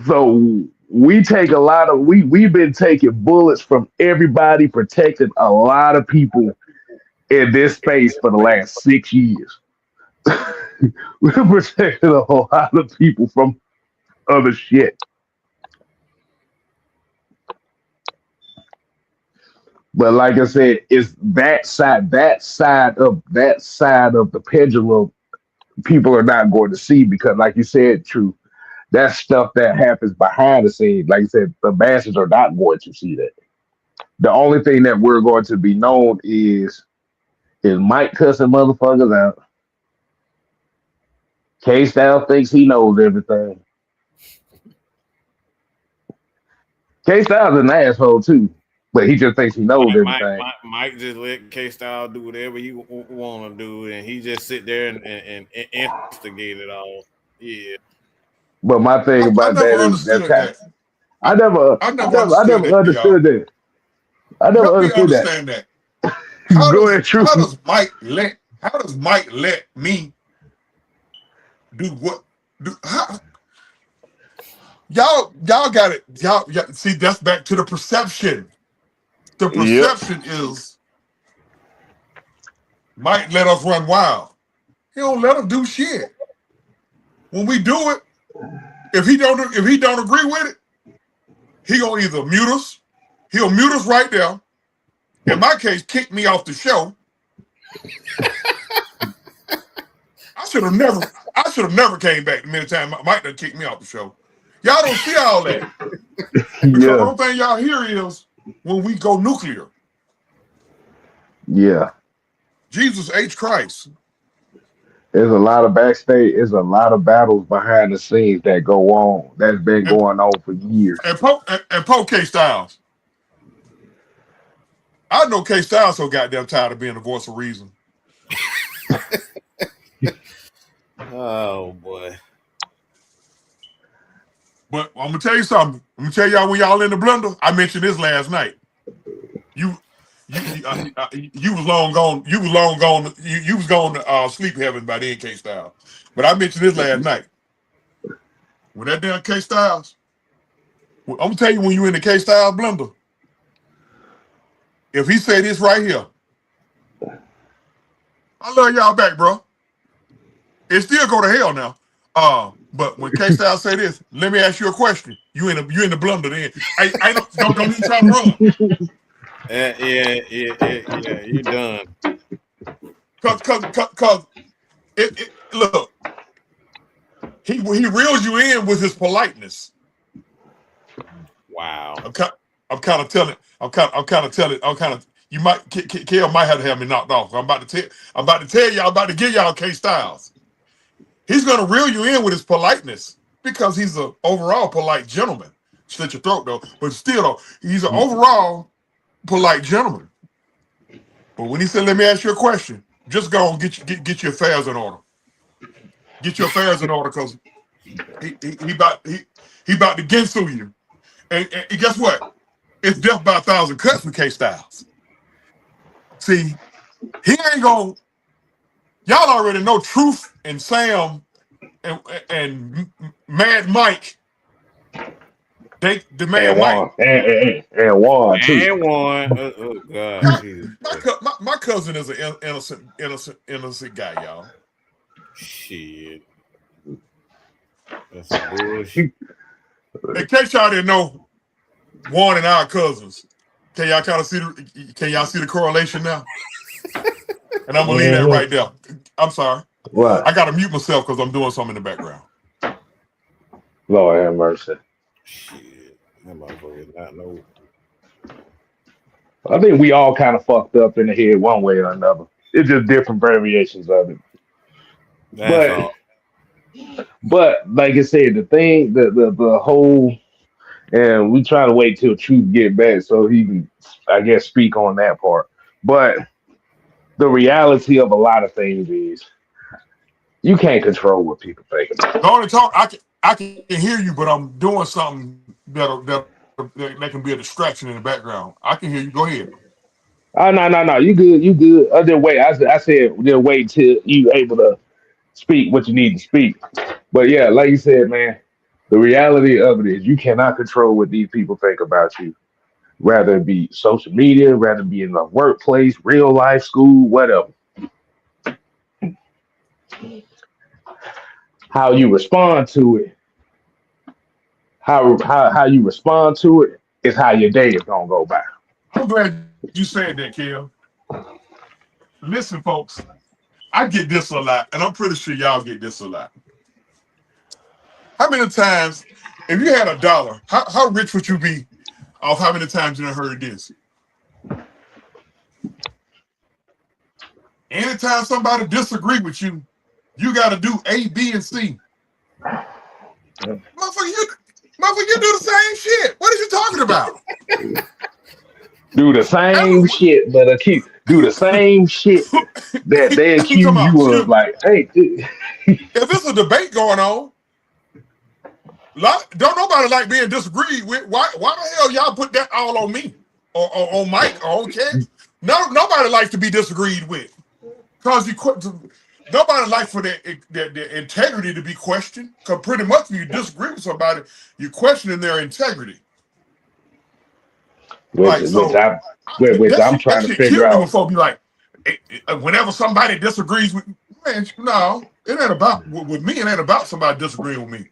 So we take a lot of we've been taking bullets from everybody, protecting a lot of people in this space for the last 6 years. We're protecting a whole lot of people from other shit. But like I said, it's that side of the pendulum people are not going to see because, like you said, true, that's stuff that happens behind the scenes. Like you said, the masses are not going to see that. The only thing that we're going to be known is Mike cussing motherfuckers out. K Style thinks he knows everything. K Styles an asshole too, but he just thinks he knows everything. Mike just let K Style do whatever he want to do, and he just sit there and instigate it all. Yeah, But my thing I about never that is that's understood kind. that. I I, never, I I never never, I understood never that, y'all. understood that. I never Help me understood that. understand that. How Go does ahead, true. how does Mike let me do what do how, y'all got it. Y'all see that's back to the perception. The Yep. perception is Mike let us run wild. He don't let us do shit. When we do it, if he don't agree with it, he gonna either mute us, he'll mute us right there. In my case, kick me off the show. I should have never came back the minute time Mike done kicked me off the show. Y'all don't see all that. Because the Yeah. only thing y'all hear is when we go nuclear. Yeah. Jesus H. Christ. There's a lot of backstage. There's a lot of battles behind the scenes that go on. That's been And going on for years. and Poe K. Styles. I know K. Styles so goddamn tired of being the voice of reason. oh boy. But I'm gonna tell you something. I'm gonna tell y'all when y'all in the blender. I mentioned this last night. You you was long gone. You was long gone. You was gone to sleep heaven by then, K. Styles. But I mentioned this last night. When that damn K. Styles, I'm gonna tell you when you in the K. Styles blender. If he say this right here, I love y'all back, bro. It still go to hell now. But when K Style say this, let me ask you a question. You in the blunder then. I don't even try to run. Yeah. You done. Cause it look, he reels you in with his politeness. Wow. I'm kind of telling. You might Kale might have to have me knocked off. I'm about to tell y'all. I'm about to give y'all K Styles. He's gonna reel you in with his politeness because he's an overall polite gentleman. Slit your throat though, but still though, he's an overall polite gentleman. But when he said, "Let me ask you a question," just go and get your affairs in order. Get your affairs in order, because he about to ginsu you. And guess what? It's death by 1,000 cuts with K Styles. See, he ain't gonna. Y'all already know Truth and Sam and Mad Mike. The And man Mike. Juan. And Juan too. And one. Oh God, Y'all, Jesus my, Christ. my cousin is an innocent guy, y'all. Shit. That's some bullshit. In case y'all didn't know, Juan and I are cousins. Can y'all kind of see the correlation now? And I'm gonna leave that Mhm. right there. I'm sorry. Right. I gotta mute myself because I'm doing something in the background. Lord have mercy. Shit. That motherfucker not know. I think we all kind of fucked up in the head one way or another. It's just different variations of it. That's But all. like I said, the thing, the whole, and we try to wait till Truth get back so he can, I guess, speak on that part. But the reality of a lot of things is you can't control what people think about The only talk I can hear you, but I'm doing something that can be a distraction in the background. I can hear you. Go ahead. Oh no, you good, you good. Just wait. I said just wait till you able to speak what you need to speak. But yeah, like you said, man, the reality of it is you cannot control what these people think about you. Rather it be social media, rather be in the workplace, real life, school, whatever. How you respond to it, how you respond to it is how your day is gonna go by. I'm glad you said that, Kel. Listen, folks, I get this a lot, and I'm pretty sure y'all get this a lot. How many times, if you had $1, how rich would you be off how many times you done heard this? Anytime somebody disagree with you, you got to do A, B, and C. Motherfucker, you do the same shit. What are you talking about? Do the same Every, shit, but keep do the same shit that they I'm talking accuse about, you of. excuse me. Like, hey, If it's a debate going on, don't nobody like being disagreed with. Why the hell y'all put that all on me or on Mike or on Cat? No, nobody likes to be disagreed with. Because nobody likes for their integrity to be questioned. Because pretty much when you disagree with somebody, you're questioning their integrity. which Like, which so I which I'm that trying to shit figure kills me when out. folks be like, whenever somebody disagrees with, man, no, it ain't about, with me, it ain't about somebody disagreeing with me.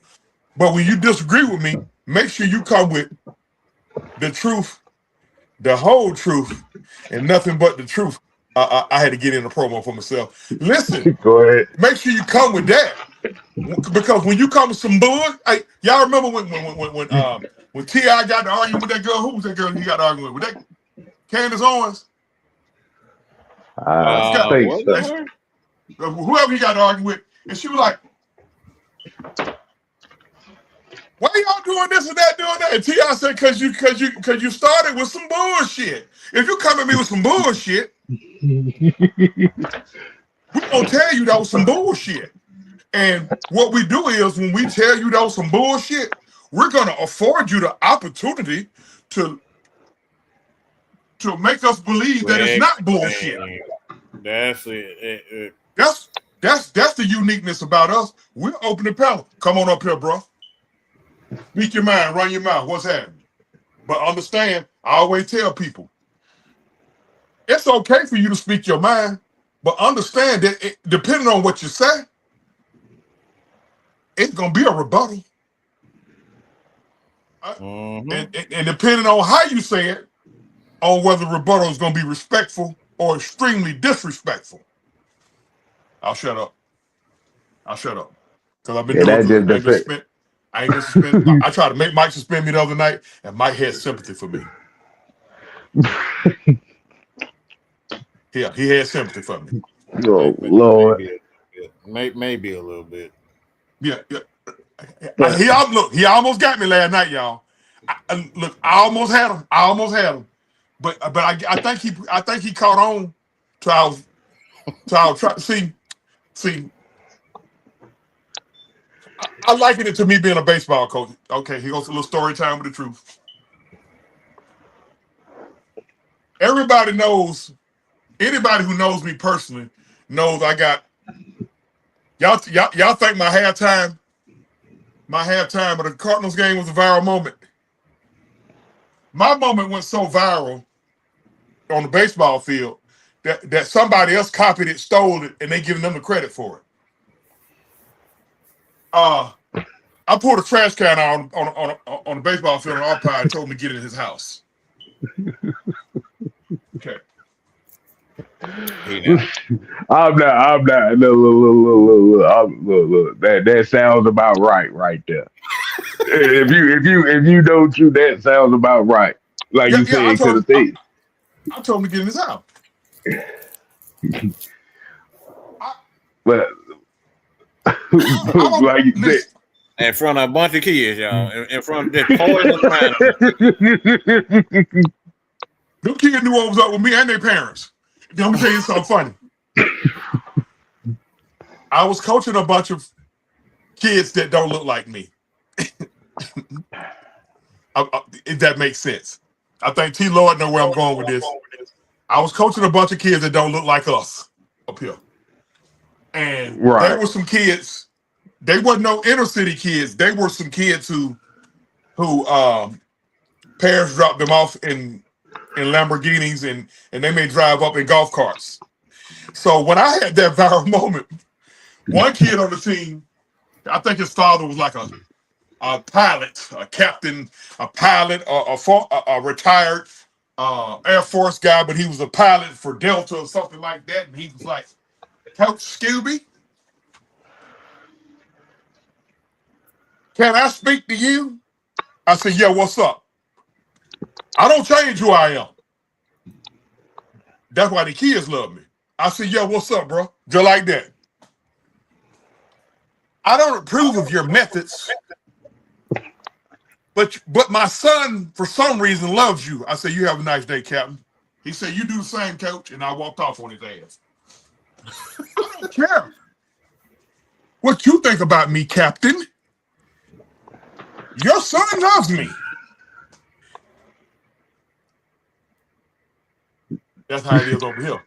But when you disagree with me, make sure you come with the truth, the whole truth, and nothing but the truth. I had to get in a promo for myself. Listen, Go ahead. make sure you come with that. Because when you come with some bull, y'all remember when T.I. got to arguing with that girl? Who was that girl he got to argue with? Was that Candace Owens? I forgot. Think Was it so. her? Whoever he got to argue with. And she was like, why y'all doing this and that, doing that? And T.I. said, cause you started with some bullshit. If you come at me with some bullshit, we're gonna tell you that was some bullshit. And what we do is when we tell you that was some bullshit, we're gonna afford you the opportunity to make us believe that it's not bullshit. Explain. That's it. That's the uniqueness about us. We're open the panel. Come on up here, bro. Speak your mind, run your mouth. What's happening? But understand, I always tell people, it's okay for you to speak your mind, but understand that depending on what you say, it's gonna be a rebuttal. Mm-hmm. And depending on how you say it, on whether rebuttal is gonna be respectful or extremely disrespectful. I'll shut up. Because I've been Yeah, doing that good. just depends. I ain't been suspended. I tried to make Mike suspend me the other night, and Mike had sympathy for me. Yeah, he had sympathy for me. Oh Lord. Maybe a little bit. Yeah, yeah. But He almost got me last night, y'all. I almost had him. But I think he caught on to our try. See. I liken it to me being a baseball coach. Okay, here goes a little story time with the truth. Everybody knows. Anybody who knows me personally knows I got y'all think my halftime of the Cardinals game was a viral moment. My moment went so viral on the baseball field that somebody else copied it, stole it, and they giving them the credit for it. I pulled a trash can out on the baseball field, and the umpire told me to get in his house. Okay. He now. I'm not. Look. That sounds about right there. If you don't shoot, that sounds about right. Like Yeah, you yeah. said, to the thing. I told him to get in his house. I, But like that. In front of a bunch of kids, y'all. In front of this poison around. Them kids knew what was up with me and their parents. Let me tell you something funny. I was coaching a bunch of kids that don't look like me. If that makes sense. I think T. Lord know where I'm going with this. I was coaching a bunch of kids that don't look like us up here. And there were some kids, they weren't no inner city kids. They were some kids who parents dropped them off in Lamborghinis and they may drive up in golf carts. So when I had that viral moment, one kid on the team, I think his father was like a pilot, a captain, a pilot, a retired Air Force guy, but he was a pilot for Delta or something like that. And he was like, Coach Scooby, can I speak to you? I said, yeah, what's up? I don't change who I am. That's why the kids love me. I said, yeah, what's up, bro? Just like that. I don't approve of your methods, but my son, for some reason, loves you. I said, you have a nice day, Captain. He said, you do the same, Coach, and I walked off on his ass. I don't care what you think about me, Captain. Your son loves me. That's how it is over here.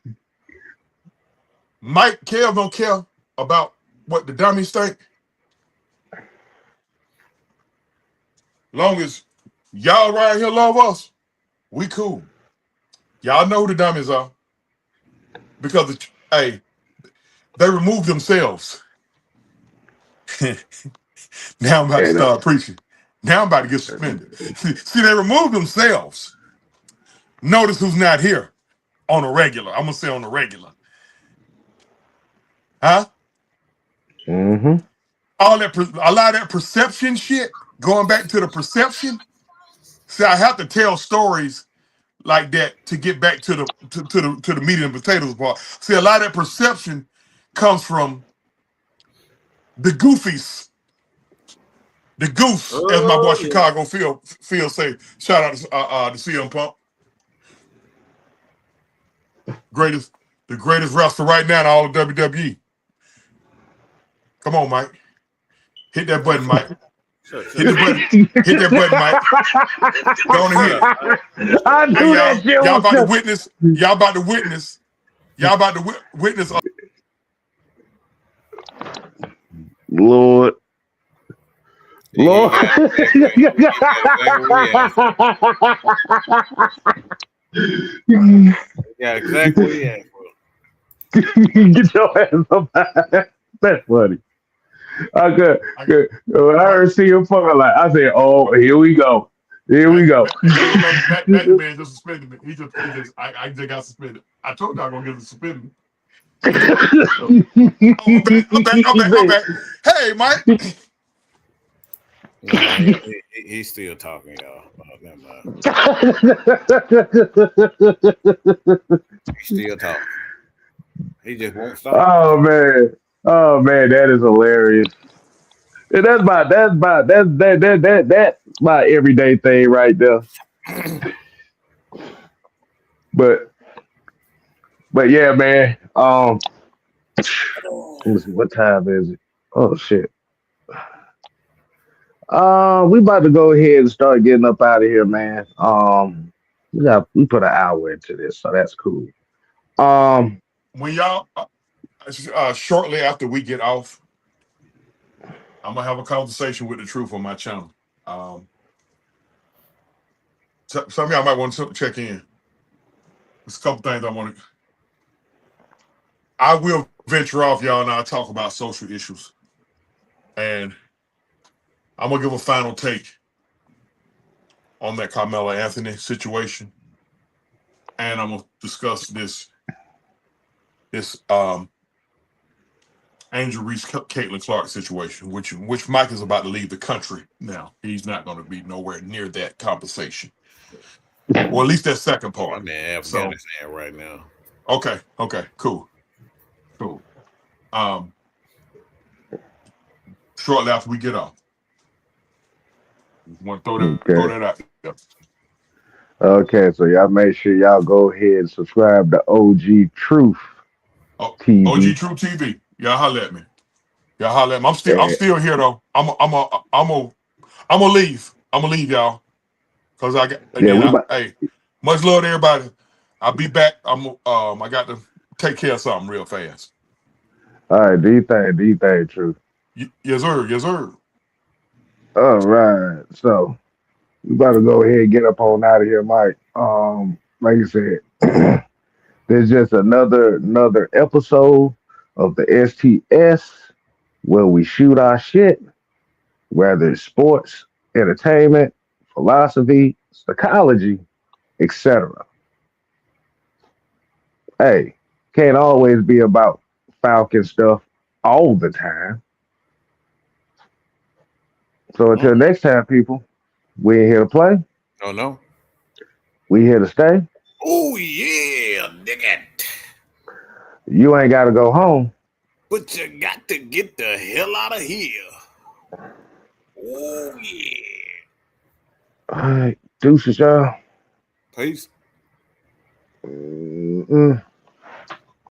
Mike, Kev don't care about what the dummies think. Long as y'all right here love us, we cool. Y'all know who the dummies are. Because, hey, they removed themselves. Now I'm about to start preaching. Now I'm about to get suspended. See, they removed themselves. Notice who's not here on a regular. I'm going to say on a regular. Huh? Mm-hmm. A lot of that perception shit, going back to the perception. See, I have to tell stories like that to get back to the meat and potatoes part. See, a lot of that perception comes from the goofies. The goose, as my boy Chicago Phil say. Shout out to CM Punk. The greatest wrestler right now in all of WWE. Come on, Mike. Hit that button, Mike. Hit that button, Mike. Go on ahead. I knew that shit. Y'all about to witness. Y'all about to witness. Y'all about to witness. Lord. Yeah, exactly. Yeah. Get your hands up. That's funny. When I heard CM Punk, I said, "Oh, here we go, here we go." That man just suspended me. I just got suspended. I told you I was gonna get him suspended. I'm back. Hey, Mike. Yeah, he's still talking, y'all. Never mind. He's still talking. He just won't stop. Oh man, that is hilarious. And that's my everyday thing right there. But yeah, man. Let me see, what time is it? Oh shit. We about to go ahead and start getting up out of here, man. We put an hour into this, so that's cool. When y'all shortly after we get off, I'm gonna have a conversation with the truth on my channel. Some of y'all might want to check in. There's a couple things I will venture off, y'all, and I'll talk about social issues. And I'm gonna give a final take on that Carmelo Anthony situation, and I'm gonna discuss this Angel Reese Caitlin Clark situation, which Mike is about to leave the country now. He's not going to be nowhere near that conversation, or at least that second part. I'm in Afghanistan right now. Okay, cool. shortly after we get off. Want to throw Okay. that out there. Okay, so y'all make sure y'all go ahead and subscribe to OG Truth Oh, OG TV. True TV. Y'all holler at me. Y'all holler at me. I'm And still here though. I'm gonna leave. I'm gonna leave y'all. Cause I got yeah, again, we about hey, much love to everybody. I'll be back. I got to take care of something real fast. all right, do you think, Truth? Yes, sir. Yes, sir. All right. So we about to go ahead and get up on out of here, Mike. Like you said, there's just another episode of the STS where we shoot our shit, whether it's sports, entertainment, philosophy, psychology, etc. Hey, can't always be about Falcon stuff all the time. So until next time, people, we ain't here to play. Oh no. We here to stay. Oh yeah, dig it. You ain't got to go home. But you got to get the hell out of here. Oh yeah. All right, deuces, y'all. Peace. Mm-mm.